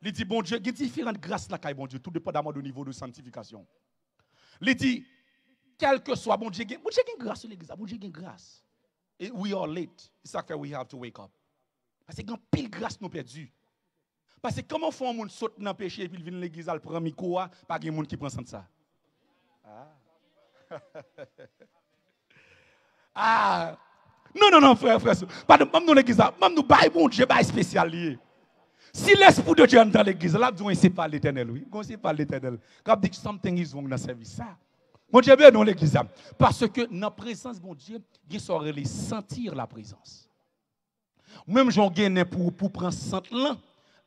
il dit bon Dieu, il y a différentes grâces là bon Dieu, tout dépendamment du niveau de sanctification. Il dit quel que soit bon Dieu a une grâce sur l'église, bon Dieu a une grâce. Et we are late. C'est ça que we have to wake up. Parce que quand pile grâce nous perdu. Parce que comment font un monde saute dans le péché et puis il vient à l'église, il prend micro, pas de monde qui prend ça. Ah. Non, frère. Pardon, même dans l'église, même nous bail bon Dieu, bail spécial lié. Si l'esprit de Dieu est dans l'église, là, nous c'est pas l'Éternel, oui. C'est pas l'Éternel. Quand dit something is wrong dans le service, ça. Mon Dieu est dans l'église. Parce que dans la présence de mon Dieu, il saurait sentir la présence. Même j'en gagne pour prendre sant là,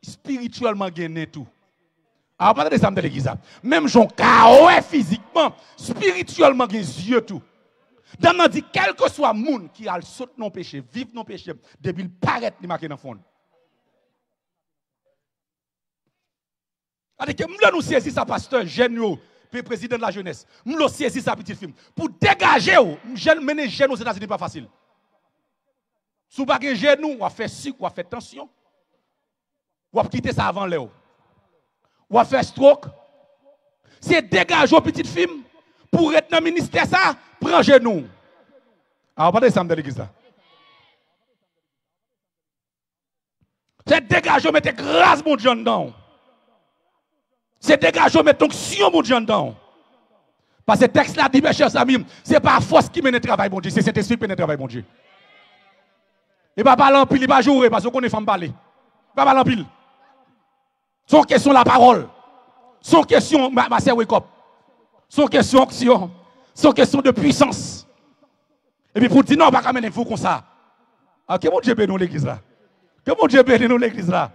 spirituellement gagne tout. Alors, pas de ça dans l'église. Même j'en caoué physiquement, spirituellement gagne yeux tout. Dans nous dit quel que soit monde qui a sauté non péché, vivre non péché, depuis il paraît il marqué dans fond. Alors que nous saisir ça pasteur jeune président de la jeunesse. Nous saisir ça petit film pour dégager jeune mener jeune aux États-Unis pas facile. Sous pas que jeune nous, on fait sucre, on fait tension. On va quitter ça avant l'heure. On va faire stroke. C'est dégager petit film pour être dans le ministère ça, prends genou. Alors pas de ça dans l'église là. C'est dégager mettre grâce mon Dieu dedans. C'est dégager mettre onction mon Dieu dedans. Parce que le texte là dit mes chers amis, c'est pas force qui mène le travail mon Dieu, c'est cet esprit qui mène le travail mon Dieu. Il va pas parler en pile, il va jouer parce qu'on est femme parler. Il va parler en pile. Son question la parole. Son question ma sœur wake up. Son question action. Son question de puissance. Et puis pour dire non, on va pas mener vous comme ça. Ah, que mon Dieu bénisse l'église là. Que mon Dieu bénisse l'église là.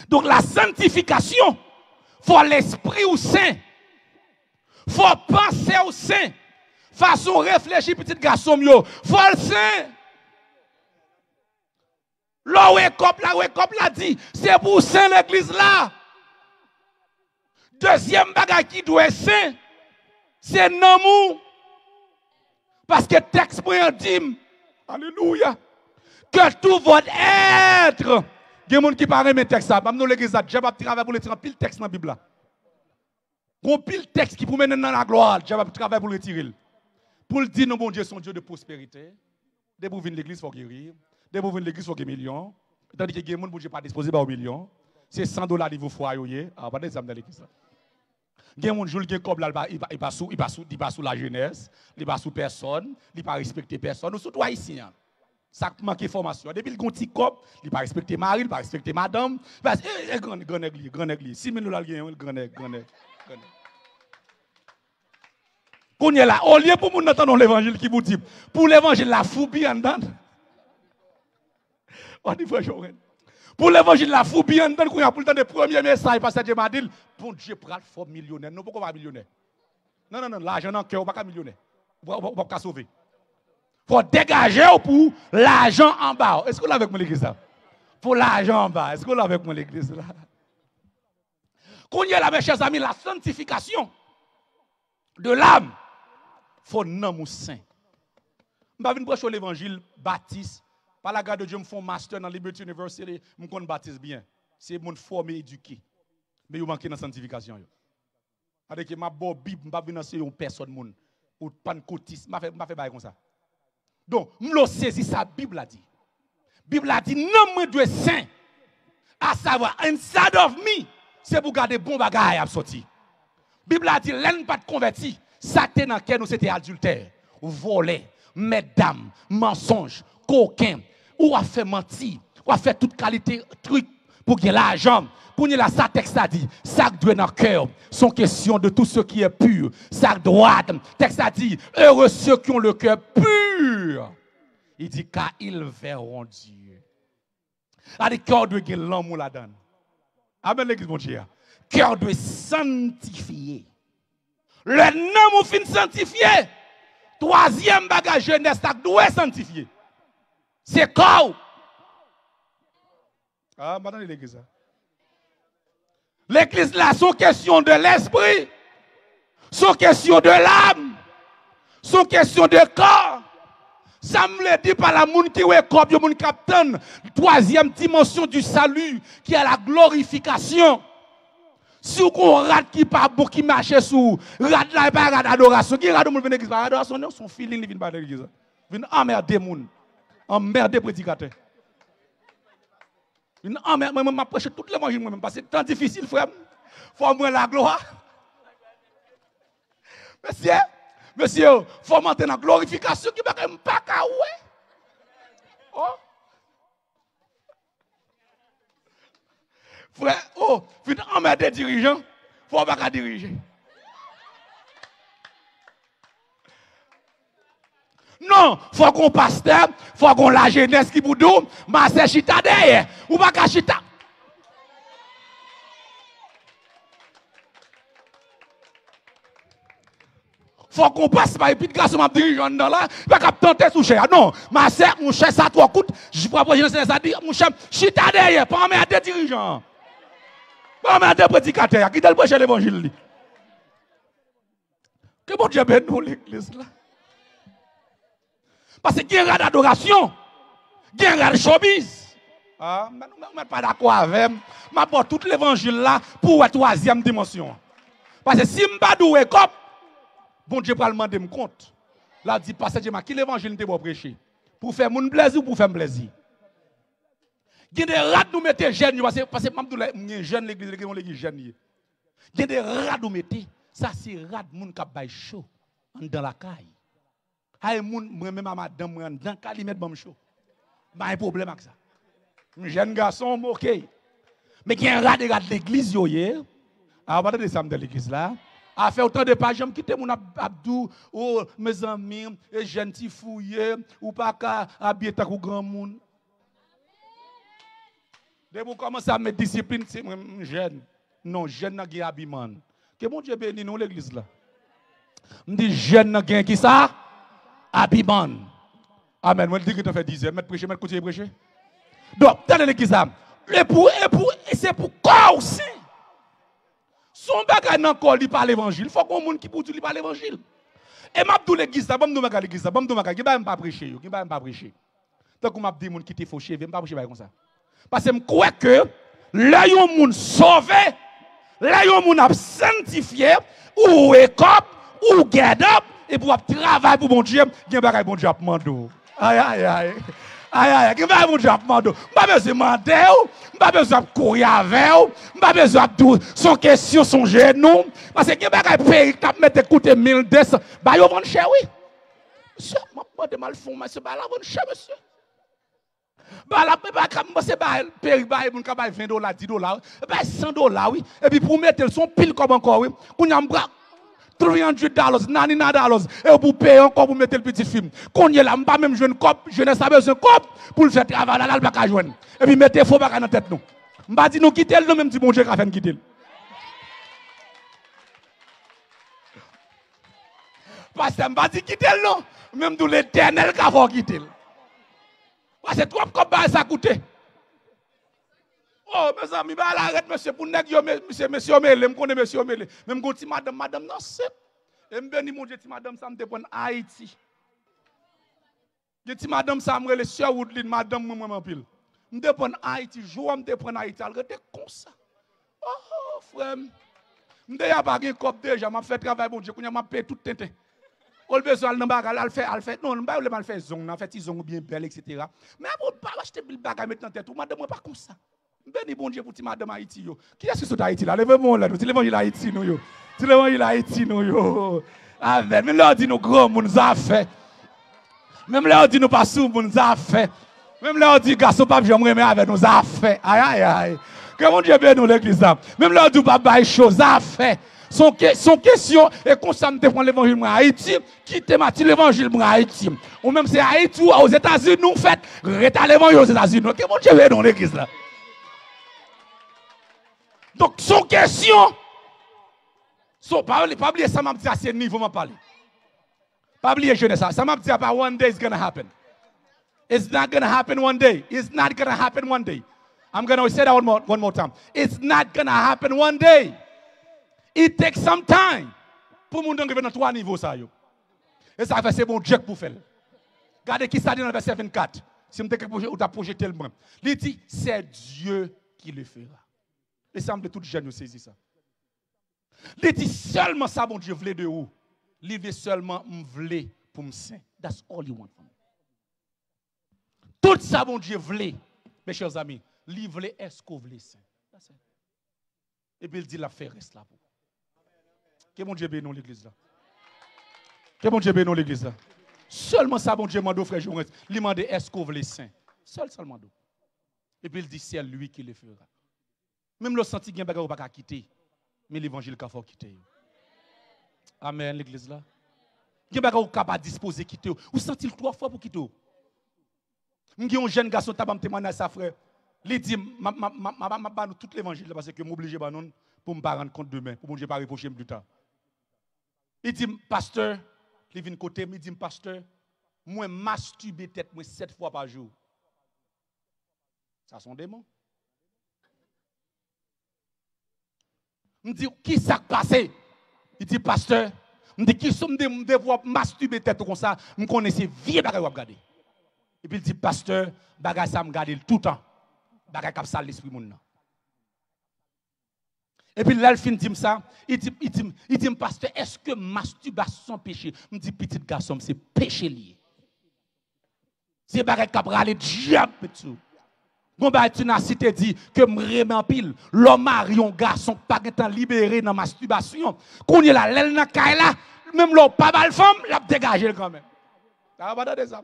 Donc la sanctification, faut l'esprit au saint. Faut penser au saint. Façon réfléchir petit garçon mieux. Faut le saint. La wake up la dit, c'est pour saint l'église là. Deuxième bagage qui doit être saint, c'est l'amour. Parce que le texte dit, alléluia, que tout votre être, il y a des gens qui parlent de texte, même dans l'église, j'ai pas travaillé pour le tirer pile texte dans la Bible. On pile texte qui pour mener dans la gloire, j'ai pas travaillé pour le tirer. Pour le dire, non, bon Dieu, son Dieu de prospérité. Dès que vous venez de l'église, il faut guérir. Dès que vous venez de l'église, il faut gagner millions. Tandis que les gens ne pas disposer de millions. C'est $100 niveau foyer. Ah, pas d'exemple dans l'église. Il y a des gens qui ont il pas sous la jeunesse, il pas sous personne, il pas respecter personne. Nous surtout ici. Ça manque de formation. Depuis le petit cop, il pas respecter mari, il pas respecter madame. Parce que grand église, 6 000 $, grand église. Qu'on est là, au lieu pour nous entendre l'évangile qui vous dit, pour l'évangile la foubie en dedans. On dit pour l'évangile la foubie en dedans, qu'on a pour le temps de premier message, parce que Dieu m'a dit, bon Dieu prend le millionnaire. Non, pourquoi pas millionnaire? Non, l'argent dans le cœur, on ne peut pas millionnaire. On ne peut pas sauver. Il faut dégager pour l'argent en bas. Est-ce que vous l'avez avec moi l'église là? Pour l'argent en bas. Est-ce que vous l'avez avec moi l'église là? Qu'on y est là, mes chers amis, la sanctification de l'âme. Il faut un homme saint. Je ne vais pas prêcher l'évangile baptiste. Par la grâce de Dieu, je fais un master dans Liberty University. Je connais baptiste bien. C'est mon formé, éduqué. Mais il manque dans la sanctification. Avec ma bonne Bible, je ne vais pas venir une personne. Ou pancotiste. Je ne fais pas comme ça. Donc, je saisis sa Bible a dit. La Bible a dit, non, moi, Dieu saint. À savoir, inside of me, c'est pour garder bon bagage à sortir. La Bible a dit, l'un pas de converti. Satan dans lequel nous c'était adultère, volé, mesdames, mensonge, coquin, ou a fait mentir, ou a fait toute qualité truc pour gagner l'argent. Pour nous, ça texte a dit, ça doit dans le cœur, sont question de tout ce qui est pur, ça droit. Texte a dit, heureux ceux qui ont le cœur pur. Il dit, car ils verront Dieu. Le cœur doit gagner l'amour là-dedans. Amen, l'église, mon Dieu. Cœur doit sanctifier. Le nom ou fin sanctifié. Troisième bagage jeunesse, ça doit sanctifier. C'est corps. Ah, maintenant l'église. L'église là, sont question de l'esprit, sont question de l'âme, sont question de corps. Ça me le dit par la monde qui est corps, le monde captain, troisième dimension du salut, qui est la glorification. Si on rate qui pas bon, qui marche sous, rate là, pas rate adoration, qui rate monde l'église, adoration, son feeling, il vient pas de l'église. Il vient emmerder monde, emmerder prédicateur. Moi, je prêche tout l'évangile moi-même parce que c'est tant difficile, frère. Il faut avoir la gloire. Monsieur, il faut monter dans la glorification qui ne peut pas qu'à ouais. Oh. Frère, oh, il faut emmerder des dirigeants, il faut pas qu'à diriger. Non, il faut qu'on pasteur, il faut qu'on la jeunesse qui vous dit, mais c'est chita derrière, ou pas qu'à chita. Il faut qu'on passe par les garçon m'a dirigeant dans là, pas qu'à tenter sous cher. Non, ma sœur, mon cher, ça toi coûte, je vois pas jeunesse ça dit, mon cher, chita derrière, pas emmerder des dirigeants. Pas emmerder prédicateur, qui t'a prêcher l'évangile. Que bon Dieu bénisse nous l'église là. Parce qu'il y a une adoration, il y a une showbiz. Ah, mais nous ne sommes pas d'accord avec moi. Je porte tout l'évangile là pour la troisième dimension. Parce que si je ne suis pas doué comme, bon Dieu va demander me compte. Là, il dit, pasteur, qui l'évangile te pour prêcher? Pour faire mon plaisir ou pour faire mon plaisir? Il y a des rats nous mettons jeunes, parce que je suis jeune, l'église jeune. Il y a des rats nous mettons, ça c'est rats moun qui bail chaud dans la caille. Ay moun moi-même à madame moi dans calimètre bon chaud. Pas un problème avec ça. Un jeune garçon OK. Mais qui un rat de l'église yo hier. À partir de ça dans l'église là, a fait autant de pages j'aime quitter mon Abdou oh mes amis et jeune petit fouillé ou pas qu'à habiller ta grand monde. Dès vous commencez à mettre discipline c'est jeune. Non, jeune n'a pas habillement. Que mon Dieu bénisse nous l'église là. Me dit jeune n'a qui ça? Habillement. Amen. Moi, je dis que tu fais 10 heures. Mettre prêcher, mettre continuer prêcher. Donc, dans l'église, c'est pour corps aussi. Son bagage dans le corps, il parle l'évangile. Il faut qu'on monde qui pour dire parle l'évangile. Et m'a dit l'église, je me dis l'église, je me dis qui va pas prêcher, qui va pas prêcher. Tant qu'on m'a dit monde qui te fauché, je pas prêcher comme ça. Parce que je crois que là yon monde sauvé, là yon monde sanctifié ou écop ou get up et pour travailler pour bon Dieu, il y a bagay bon Dieu à mando. Aïe aïe aïe. Aïe aïe, qui va bon Dieu à mando. Pas besoin de demander, pas besoin de courir avec, pas besoin de son question son genou parce que bagay pays qui mettre écouter 1200, bah yo vendre cher oui. Monsieur, moi de mal fond monsieur, bah la vendre cher monsieur. Bah la pas comme c'est bah pays bah mon ka bah $20, $10, bah $100 oui. Et puis pour mettre son pile comme encore oui. Qu'on y a $300, $99, et pour payer encore pour mettre le petit film. Qu'on y est là, pas même jeune cop, jeunesse a besoin cop pour le faire travail là, le pas joindre. Et puis mettez faux bac dans tête nous. M'pa dit nous quitter le même petit bon Dieu qu'a fait quitter. Parce que m'pa dit quitter non, même tout l'Éternel qu'a fait quitter. Parce que trop comme ça coûte. Oh mes amis, bah arrête monsieur pour nèg yo monsieur Mele, me connais monsieur Mele. Même quand ti madame non c'est. Et me béni mon Dieu ti madame ça me te prendre Haïti. Ti madame ça me le sœur Woodline madame moi en pile. Me te prendre Haïti, jour me te prendre Haïti, elle était comme ça. Oh frère. Me te y a pas gen cop déjà, m'a fait travail bon Dieu, qu'on m'a payé tout tintin. On besoin dans bagarre, elle fait non, pas le mal fait zong, en fait ils ont bien belle etc. Mais pour pas acheter le bagarre mettre dans tête, madame moi pas comme ça. Béni bon Dieu pour ti madame Haïti yo. Qui est-ce qui sont Haïti là? Levez-moi là, tu l'évangile Haïti nous yo. Tu l'évangile Haïti nous yo. Amen. Même là dit nous gros moun ça fait. Même là dit nous pas sous moun ça fait. Même là dit garçon pas j'aime remettre avec nous ça fait. Aïe aïe aïe. Que mon Dieu bénisse nous l'église là. Même là dit pas bail chose ça fait. Son question est constamment de prendre l'évangile en Haïti, quitter l'évangile en Haïti. Ou même c'est Haïti ou aux États-Unis nous fait rétaler l'évangile aux États-Unis. Que mon Dieu bénisse dans l'église là. Donc, son question, pas oublier ça m'a dit à ce niveau, m'a parlé. Pas oublier jeunesse ça m'a dit pas one day is gonna happen. It's not going to happen one day. It's not going to happen one day. I'm going to say that one more time. It's not going to happen one day. It takes some time. Pour moun arriver dans trois niveaux ça yo. Et ça fait c'est bon Dieu pour faire. Regardez qui ça dit dans le verset 24. Si vous avez projeté le monde. Il dit c'est Dieu qui le fera. Et ça me tout jeune saisir ça. Il dit seulement ça bon Dieu voulait de vous. Il veut seulement me voulait pour me saint. That's all you want from me. Tout ça bon Dieu voulait, mes chers amis, il voulait est-ce qu'on voulait saint. Et puis il dit la fait reste là pour. Que mon Dieu bénisse l'église là. Que mon Dieu bénisse l'église là. Seulement ça, bon Dieu, m'a frère Joël. Il m'a dit, est-ce qu'on veut les saints? Seulement. Et puis il dit, c'est lui qui le fera. Même le senti qu'il n'y a pas qu'à quitter. Mais l'évangile qu'il faut quitter. Amen, l'église là. Il n'y a pas qu'à disposer quitter. Ou senti-le 3 fois pour quitter. Il y a un jeune garçon qui a témoigné à sa frère. Il dit, je tout l'évangile parce que je suis obligé pour ne pas rendre compte demain. Pour ne pas reprocher plus tard. Il dit, pasteur, il vient côté, il dit, pasteur, moi masturbe tête 7 fois par jour. Ça sont démons. Il dit, qui s'est passé? Il dit, pasteur, il dit, qui sont devoir masturber tête comme ça? Je connais ces vieux bagages à regarder. Et puis il dit, pasteur, bagage ça me garde tout le temps. Bagage comme ça l'esprit mon. Et puis là, il finit dit ça. Il dit, pasteur, est-ce que masturbation péché? Je dis, petit garçon, c'est péché lié. C'est bagage qui a râlé diable tout. Bon bah tu n'as cité dit que me remet en pile. L'homme marion garçon pas étant libéré dans masturbation. Qu'on y la l'aile dans caille là, même l'homme pas mal femme, l'a dégagé quand même. Ça va pas dans ça.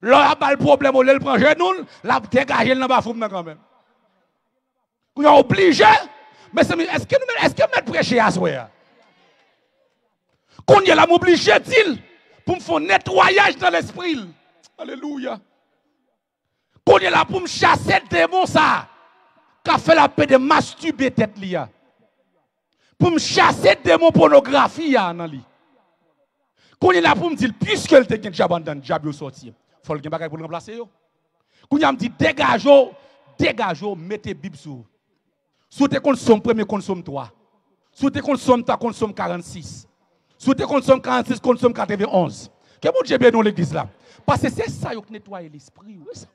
L'homme a pas le problème, il prend genou, l'a dégagé dans bafoum quand même. Qu'on est obligé. Mais est-ce que mettre prêcher à soi? Qu'on y est là m'obligé dit pour me faire nettoyage dans l'esprit. Alléluia. Qu'on est là pour me chasser le démon ça. Qu'a fait la paix de masturber tête lia. Pour me chasser le démon pornographie dans li. Qu'on est là pour me dire puisque le te gen abandonne diable sorti. Faut le gen bagay pour le remplacer yo. Qu'on y a me dit dégagez, mettez Bible sur. Sous te consomme premier consomme 3. Sous te consomme 3 consomme 46. Sous te consomme 46 consomme 91. Que mon Dieu bien dans l'église là. Parce que c'est ça qui nettoie l'esprit. Oui, ça.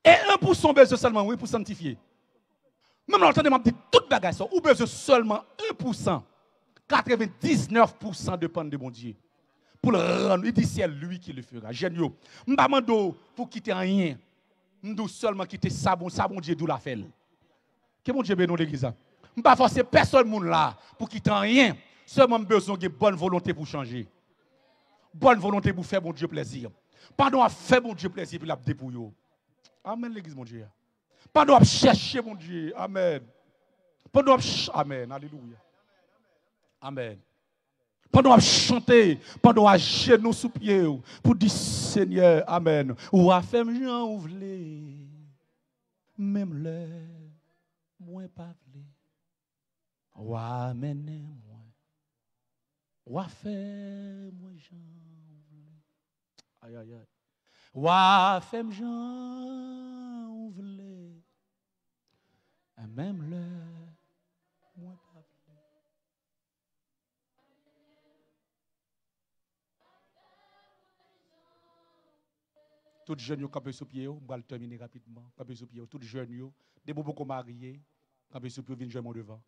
Et 1% besoin seulement, oui, pour sanctifier. Même dans le temps de m'a dit toute bagage, ou besoin seulement 1%. 99% dépend de mon Dieu. Pour le rendre, il dit c'est lui qui le fera. Génial. Je ne pas pour quitter rien. Je seulement quitter ça, bon Dieu, d'où la fait. Que mon Dieu bénisse l'église. Je ne pas forcer personne là pour quitter rien. Seulement besoin de bonne volonté pour changer. Bonne volonté pour faire mon Dieu plaisir. Pendant à faire mon Dieu plaisir, puis la dépouille. Amen, l'église, mon Dieu. Pendant à chercher, mon Dieu. Amen. Pendant à Amen. Alléluia. Amen. Pendant à chanter, pendant à genoux sous pied, pour dire Seigneur, Amen. Ou à faire Jean ou vle, même le, moi pas vle. Ou à amener moi. Ou à faire moi Jean ou vle. Aïe, aïe, aïe. Wa fem jan ou vle, même le, moi pas vle. Tout jeune yo campé sous pied, on va le terminer rapidement. Campé sous pied, tout jeune yo, des beaucoup mariés, campé sous pied, viennent jouer devant.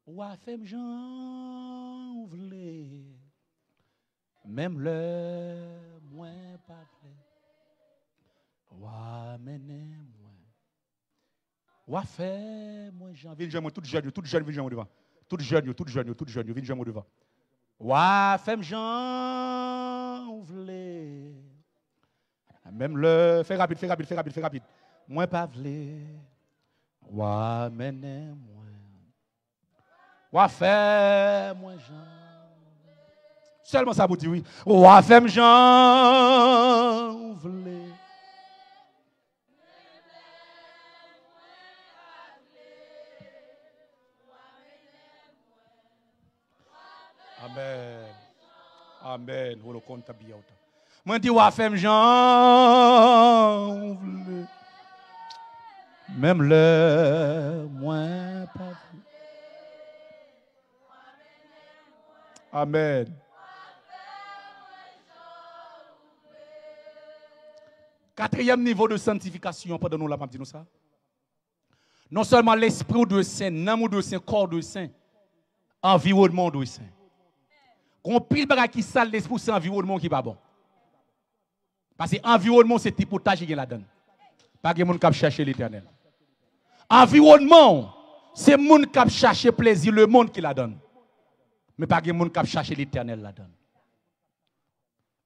Wa fem jan ou vle, même le, moi pas vle. Wa mener moi. Wa faire moi Jean. Viens Jean tout jeune viens Jean devant. Tout jeune viens Jean devant. Wa faire Jean ou vle. Même le fais rapide. Moi pas vle. Wa mener moi. Wa faire moi Jean. Seulement ça vous dit oui. Wa faire Jean ou vle. Amen. Amen. Moi dis wa femme Jean. Même le moins pas. Amen. Quatrième niveau de sanctification, pendant nous la pas dit nous ça. Non seulement l'esprit de saint, l'âme de saint, corps de saint, environnement de saint. Qu'on pile bagage qui sale l'esprit, c'est environnement qui pas bon. Parce que environnement c'est typotage qui la donne. Pas que monde qui chercher l'éternel. Environnement c'est monde qui chercher plaisir, le monde qui la donne. Mais pas que monde qui chercher l'éternel la donne.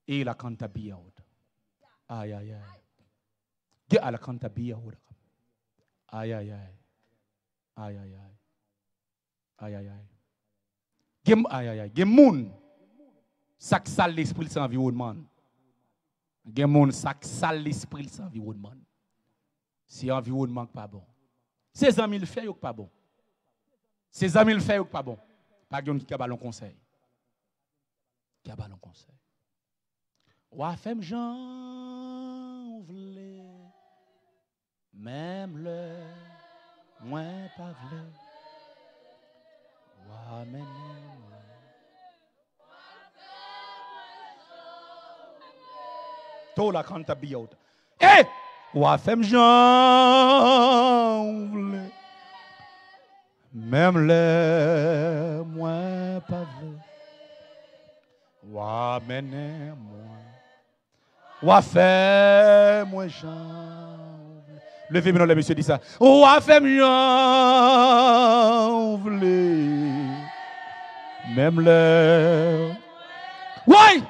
Et la canta bien. Aïe aïe aïe. Que la canta bien. Aïe aïe aïe. Aïe aïe aïe. Aïe aïe aïe. Gem aïe aïe aïe. Gem moun. Sak sale l'esprit c'est environnement. Gem moun sak sale l'esprit c'est environnement. C'est environnement pas bon. Ses amis le fait ou pas bon. Ses amis le fait ou pas bon. Pas quelqu'un qui a ballon conseil. Qui a ballon conseil. Wa femme Jean vle. Même le moins pas vle. Wa mène. Tout la canta biot. Eh! Wa femme Jean vle. Même le moins pas vle. Wa mène moi. Wa femme moi Jean. Levez maintenant les messieurs dit ça. Wa femme Jean vle. Même le. Oui!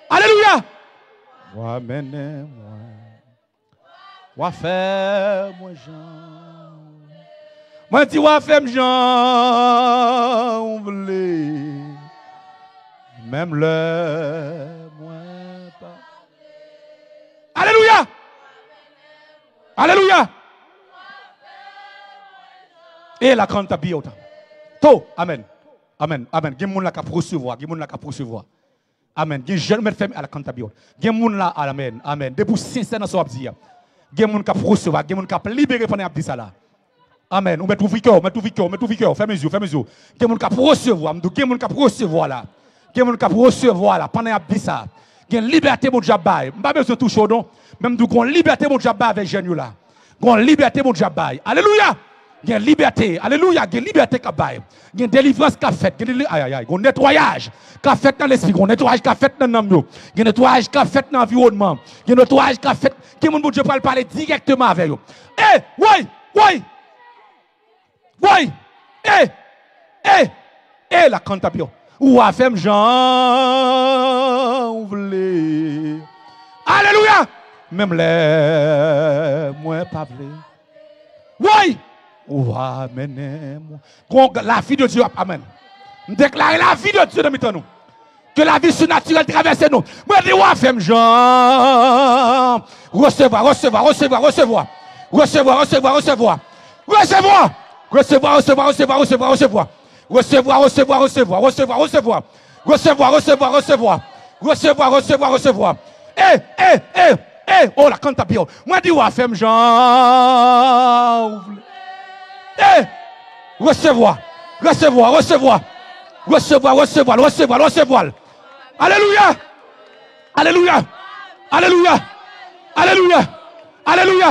Alléluia! Wa mène moi. Wa femme moi Jean. Moi dis wa femme Jean vle. Même le moins pas. Alléluia! Alléluia! Et la canta biota. To, amen. Amen. Amen. Gen moun la ka recevoir, gen moun la ka recevoir. Amen. Gen jeune met ferme à la canta biota. Gen moun la amen. Amen. Depuis sincère dans son dire. Gen moun ka recevoir, gen moun ka libérer pendant abdi ça là. Amen. On met tout cœur, met tout cœur, met tout cœur. Ferme les yeux, ferme les yeux. Gen moun ka recevoir, m'dou gen moun ka recevoir là. Gen moun ka recevoir là pendant abdi ça. Gen liberté mon jabay. M'pa besoin tout chaud non. Même d'où gon liberté mon jabay avec jeune là. Gon liberté mon jabay. Alléluia. Gen liberté. Alléluia. Gen liberté ka bay. Gen délivrance ka fait. Gen aïe aïe aïe. Gon nettoyage ka fait dans l'esprit, gon nettoyage ka fait dans l'âme yo. Gen nettoyage ka fait dans l'environnement. Gen nettoyage ka fait que mon Dieu peut parler directement avec yo. Eh, oui, oui. Oui. La cantabio. Ou a fait Jean vle. Alléluia. Même les moins pas vle. Oui. Ou amen. La vie de Dieu, amen. Déclarer la vie de Dieu dans nous. Que la vie surnaturelle traverse nous. Moi, je dis, ouais, femme Jean. Recevoir, recevoir, recevoir, recevoir. Recevoir, recevoir, recevoir. Recevoir. Recevoir, recevoir, recevoir, recevoir, recevoir. Recevoir, recevoir, recevoir, recevoir, recevoir. Recevoir, recevoir, recevoir. Recevoir, recevoir, recevoir. Oh, la cante à bio. Moi, je dis, ouais, femme Jean. Recevoir, recevoir, recevoir. Recevoir, recevoir, recevoir, recevoir. Alléluia. Alléluia. Alléluia. Alléluia. Alléluia.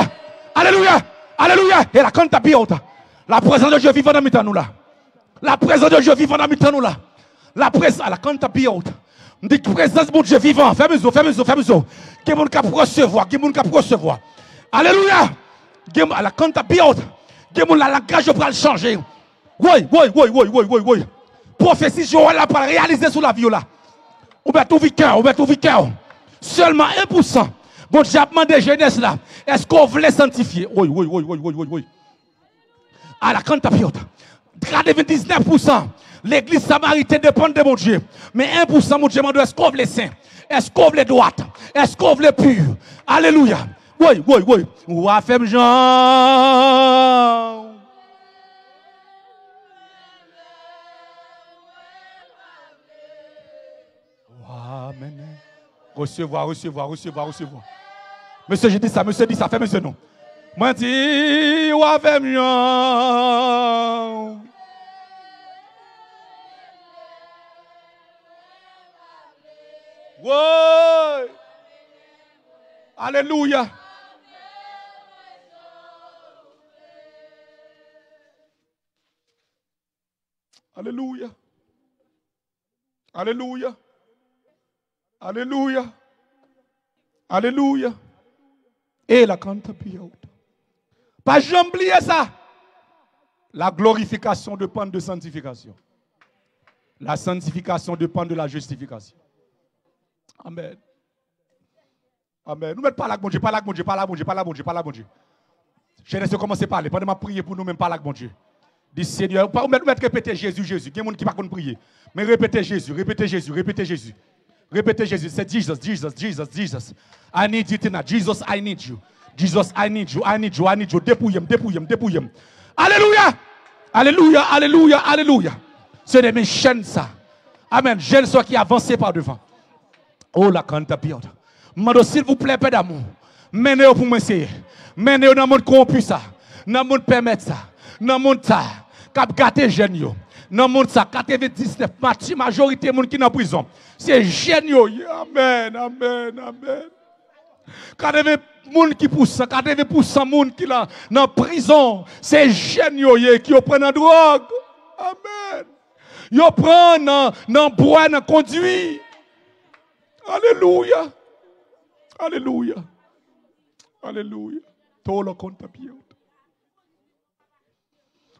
Alléluia. Alléluia. Et la cante à bio. La présence de Dieu vivant dans nous là. La présence de Dieu vivant dans nous là. La présence, la cante à bio. Dit présence de Dieu vivant. Fais mesure, fais mesure, fais mesure. Qui mon cap recevoir, qui mon cap recevoir. Alléluia. La cante à bio. Qui mon la langage pour le changer. Oui. Prophétie Joël a pas réalisé sous la vie là. Ou bien tout vicaire, ou bien tout vicaire. Seulement 1%. Bon, j'ai demandé jeunesse là. Est-ce qu'on voulait sanctifier? Oui. À la cantapiote. 99%. L'église samaritaine dépend de mon Dieu. Mais 1%, mon Dieu, est-ce qu'on voulait saint? Est-ce qu'on voulait droite? Est-ce qu'on voulait pur? Alléluia. Oui. Ou a fait Jean. Amen. Recevoir, recevoir, recevoir, recevoir. Monsieur, je dis ça, fais monsieur non. Moi, dis, ou avec moi. Ouais. Alléluia. Alléluia. Alléluia. Alléluia. Alléluia. Et la cante pire. Pas jamais oublier ça. La glorification dépend de sanctification. La sanctification dépend de la justification. Amen. Amen. Nous mettons pas la bon Dieu, pas la bon Dieu, pas la bon Dieu, pas la bon Dieu, pas la bon Dieu. Je laisse commencer à parler. Pendant que je prie pour nous-mêmes, pas la bon Dieu. Dis Seigneur, pas mettre répéter Jésus, Jésus. Il y a des gens qui ne peuvent pas prier. Mais répétez Jésus, répétez Jésus, répétez Jésus. Répétez Jésus. C'est Jesus, Jesus, Jesus, Jesus. I need you tonight. Jesus, I need you. Jesus, I need you, I need you, I need you. Dépouillez-moi, dépouillez-moi, dépouillez-moi. Alléluia! Alléluia, alléluia, alléluia. C'est des mes chaînes ça. Amen. Jeune soit qui avance par devant. Oh la canta piota. Mando s'il vous plaît, Père d'amour. Menez-vous pour m'essayer. Menez-vous dans le monde corrompu ça. Dans le monde permettre ça. Dans le monde ça. Cap gâté jeune yo. Dans le monde ça. 99 majorité de monde qui dans prison. C'est jeune yo. Amen, amen, amen. 80 monde qui pousse, 80% monde qui là dans prison, c'est jeunes yo qui prennent en drogue. Amen. Yo prennent dans bois, dans conduit. Alléluia. Alléluia. Alléluia. Tout le compte papier.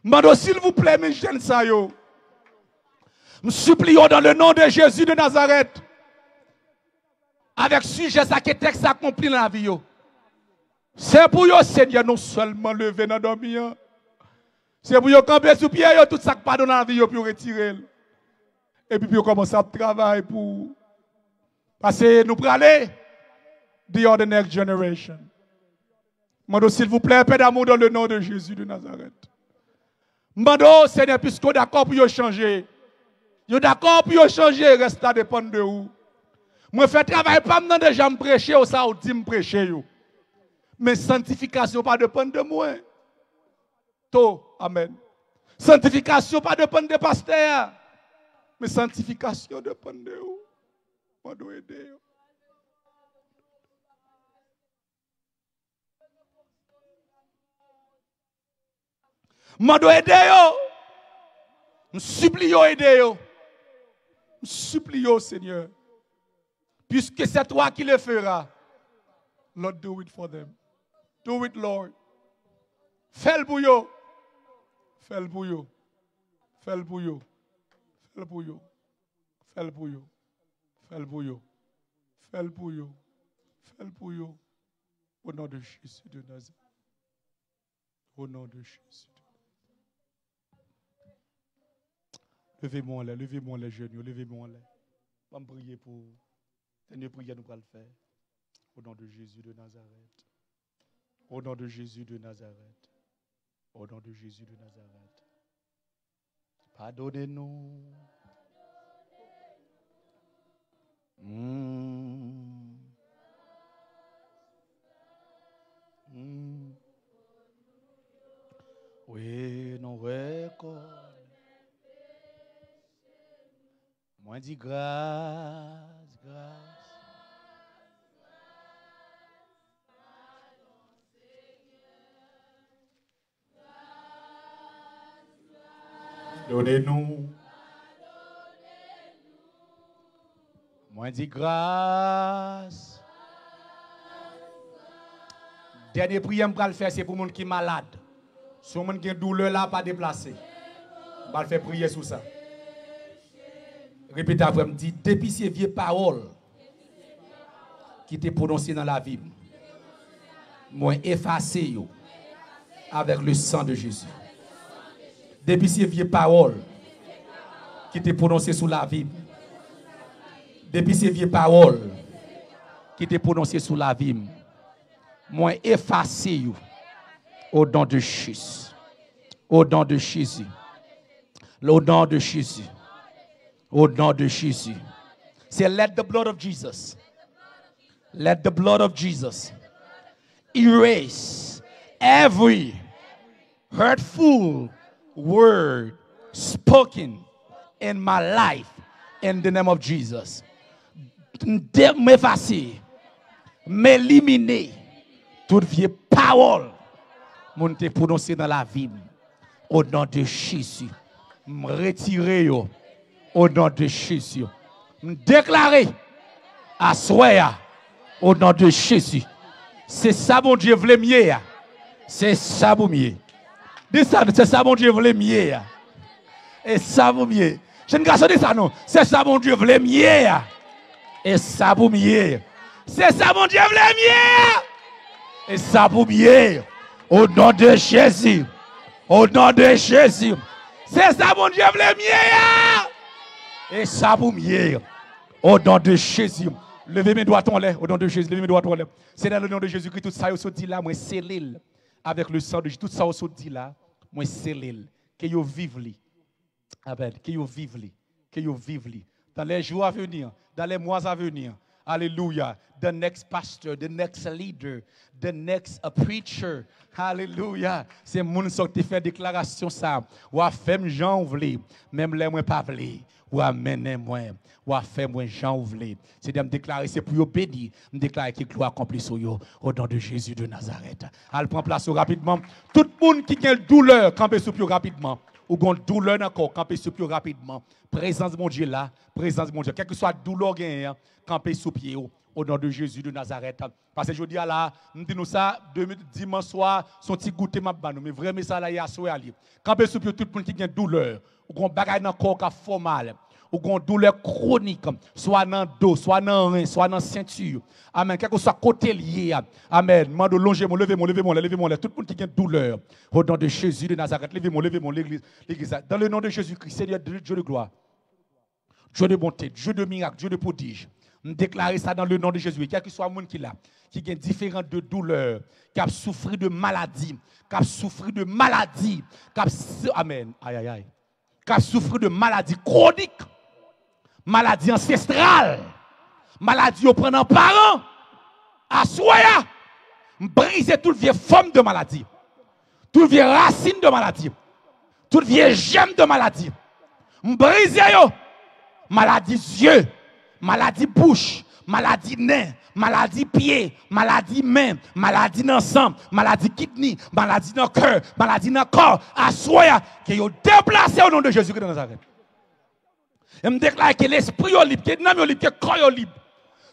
Mando s'il vous plaît mes jeunes ça yo. Nous supplions dans le nom de Jésus de Nazareth. Avec sujet ça qui est texte accompli dans la vie. C'est pour vous, Seigneur, non seulement lever dans le dormir. C'est pour vous camper sous pied, tout ça qui pas dans la vie, pour retirer. Et puis, pour commencer à travailler pour. Parce que nous prenons aller the next generation. Mando, s'il vous plaît, Père d'amour, dans le nom de Jésus de Nazareth. Mando, Seigneur, puisque vous êtes d'accord pour changer. Vous êtes d'accord pour changer, reste à dépendre de vous. Moi, je fais travail pas maintenant déjà me prêcher ou ça ou dit me prêcher. Mais sanctification pas dépend de moi. To, amen. Sanctification pas dépend de pasteur. Mais sanctification dépend de vous. Moi, dois aider. Moi, dois aider. Je supplie aider. Je supplie Seigneur. Puisque c'est toi qui le feras. Lord, do it for them. Do it, Lord. Fais le bouillon. Fais le bouillon. Fais le bouillon. Fais le bouillon. Fais le bouillon. Fais le bouillon. Fais le bouillon. Fais le bouillon. Au nom de Jésus de Nazareth. Au nom de Jésus. Levez-moi les genoux, levez-moi les. On va prier pour. Seigneur, prière, nous allons le faire. Au nom de Jésus de Nazareth. Au nom de Jésus de Nazareth. Au nom de Jésus de Nazareth. Pardonnez-nous. Oui, non, reconnaît. Moi, dis grâce, grâce. Donnez-nous. Moi, dis grâce. Dernier prière que je vais faire, c'est pour les gens qui sont malades. Si les gens qui ont douleur là, pas déplacé. Je vais faire prier sur ça. Répétez après, me dit, depuis ces vieilles paroles qui étaient prononcées dans la vie, moi effacé avec le sang de Jésus. Depuis ces vieilles paroles qui étaient prononcées sous la vie, depuis ces vieilles paroles qui étaient prononcées sous la vie, moi effacé au nom de Jésus. Au nom de Jésus. Au nom de Jésus. Au nom de Jésus. C'est let the blood of Jesus Let the blood of Jesus erase every hurtful word spoken in my life in the name of Jesus. M'effacer, m'éliminer toute vieille parole mon te prononcé dans la vie au nom de Jésus. Me retirer au nom de Jésus. Me déclarer à soi au nom de Jésus. C'est ça mon Dieu voulait mieux. C'est ça mon mieux. Dis ça, c'est ça mon Dieu voulait mieux. Et ça vous mieux. Je ne garçon dis ça non. C'est ça mon Dieu voulait mieux. Et ça vous mieux. C'est ça mon Dieu voulait mieux. Et ça vous mieux. Au nom de Jésus. Au nom de Jésus. C'est ça mon Dieu voulait mieux. Et ça vous mieux. Au nom de Jésus. Levez mes doigts en l'air. Au nom de Jésus. Levez mes doigts en l'air. C'est dans le nom de Jésus que tout ça se dit là. Moi scellé avec le sang de Jésus. Tout ça se dit là. Moi scellé. Que vous vivez. Amen. Que vous vivez. Que vous vivez. Dans les jours à venir. Dans les mois à venir. Hallelujah. The next pastor, the next leader, the next preacher. Hallelujah. C'est moun qui fait déclaration ça. Ou a fait Jean ouvlé, même les moins pas vlé. Ou a mené moi. Ou a fait moi Jean ouvlé. C'est de me déclarer c'est pour yo béni, me déclarer que gloire accomplie sur yo au nom de Jésus de Nazareth. Elle prend place rapidement. Tout le monde qui a douleur camper sur pied rapidement. Ou gon douleur encore camper sur pied rapidement. Présence de mon Dieu là, présence de mon Dieu. Quelle que soit douleur gagne, camper sur pied au nom de Jésus de Nazareth. Parce que je dis là, nous disons ça dimanche soir, son petit goûter m'a banou, mais vraiment ça là y a soir ali. Camper sur pied tout le monde qui a douleur, ou gon bagaille dans corps qui fait mal. Ou gon douleur chronique, soit dans dos, soit dans rein, soit dans ceinture. Amen. Quelque soit côté lié. Amen. Mando longez-moi, levez-moi, tout le monde qui a douleur. Au nom de Jésus de Nazareth, levez-moi, l'église. Dans le nom de Jésus-Christ, Seigneur Dieu de gloire, Dieu de bonté, Dieu de miracle, Dieu de prodige. Nous déclarer ça dans le nom de Jésus. Quel que soit le monde qui là, qui a différentes de douleurs, qui a souffert de maladie, amen, aïe, qui a souffert de maladie chronique, maladie ancestrale, maladie au prenant parent, à soya, briser toute vieille forme de maladie, toute vieille racine de maladie, toute vieille gemme de maladie, briser yo, maladie yeux, maladie bouche, maladie nez, maladie pied, maladie main, maladie dans sang, maladie kidney, maladie dans cœur, maladie dans corps, à soya, que yo déplacé au nom de Jésus de Nazareth. Je me déclare que l'esprit est libre, que l'âme est libre, que le corps est libre.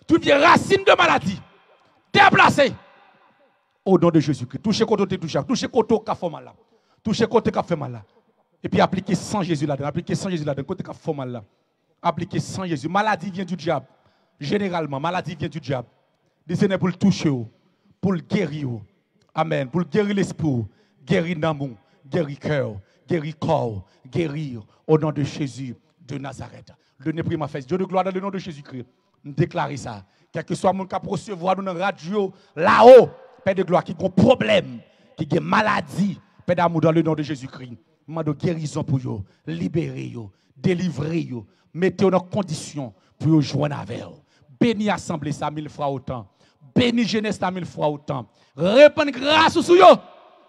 Toutes les racines de maladie, déplacées au nom de Jésus-Christ. Touchez côté, touchez côté qui fait mal là. Touchez côté qui fait mal là. Et puis appliquez sans Jésus là-dedans, côté qui fait mal là. Appliquez sans Jésus. Maladie vient du diable. Généralement, maladie vient du diable. Le Seigneur pour le toucher, pour le guérir. Amen. Pour le guérir l'esprit, guérir l'amour, guérir cœur, guérir corps, guérir au nom de Jésus de Nazareth. Le nez pris ma fesse. Dieu de gloire dans le nom de Jésus-Christ. Nous déclarons ça. Quel que soit mon cas pour recevoir dans la radio, là-haut, Père de gloire, qui a un problème, qui a une maladie, Père d'amour dans le nom de Jésus-Christ. Je demande guérison pour vous, libérer vous, délivrer vous, mettez vous dans condition pour vous joindre avec vous. Bénis l'assemblée ça 1000 fois autant. Bénis jeunesse ça 1000 fois autant. Répandre grâce sur vous.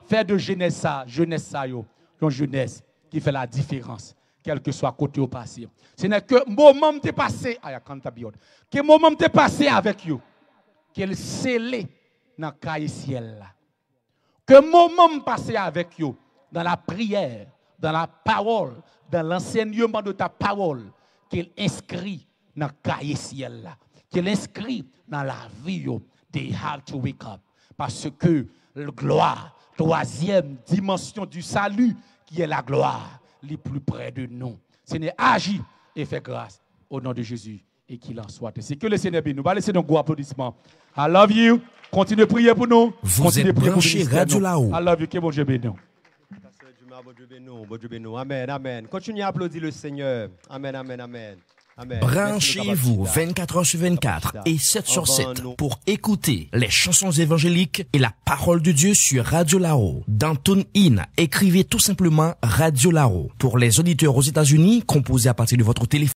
Faire de jeunesse ça, une jeunesse qui fait la différence, quel que soit côté au passé. Ce n'est que moment t'es passé, que moment t'es passé avec vous, qu'elle scellé dans le cahier ciel là. Que moment passé avec vous dans la prière, dans la parole, dans l'enseignement de ta parole, qu'elle inscrit dans le cahier ciel là, qu'elle inscrit dans la vie they have to wake up, parce que la gloire, troisième dimension du salut, qui est la gloire, les plus près de nous. Seigneur, agis et fais grâce au nom de Jésus et qu'il en soit. C'est que le Seigneur bénisse. Nous allons laisser nos gros applaudissements. I love you. Continuez de prier pour nous. Vous êtes branchés Radio Là-haut. I love you. Que bon Dieu bénisse. Bon Dieu bénisse. Amen, amen. Continuez à applaudir le Seigneur. Amen, amen, amen. Amen. Branchez-vous 24h/24 et 7/7 pour écouter les chansons évangéliques et la parole de Dieu sur Radio Là-haut. Dans TuneIn, écrivez tout simplement Radio Là-haut. Pour les auditeurs aux États-Unis, composez à partir de votre téléphone.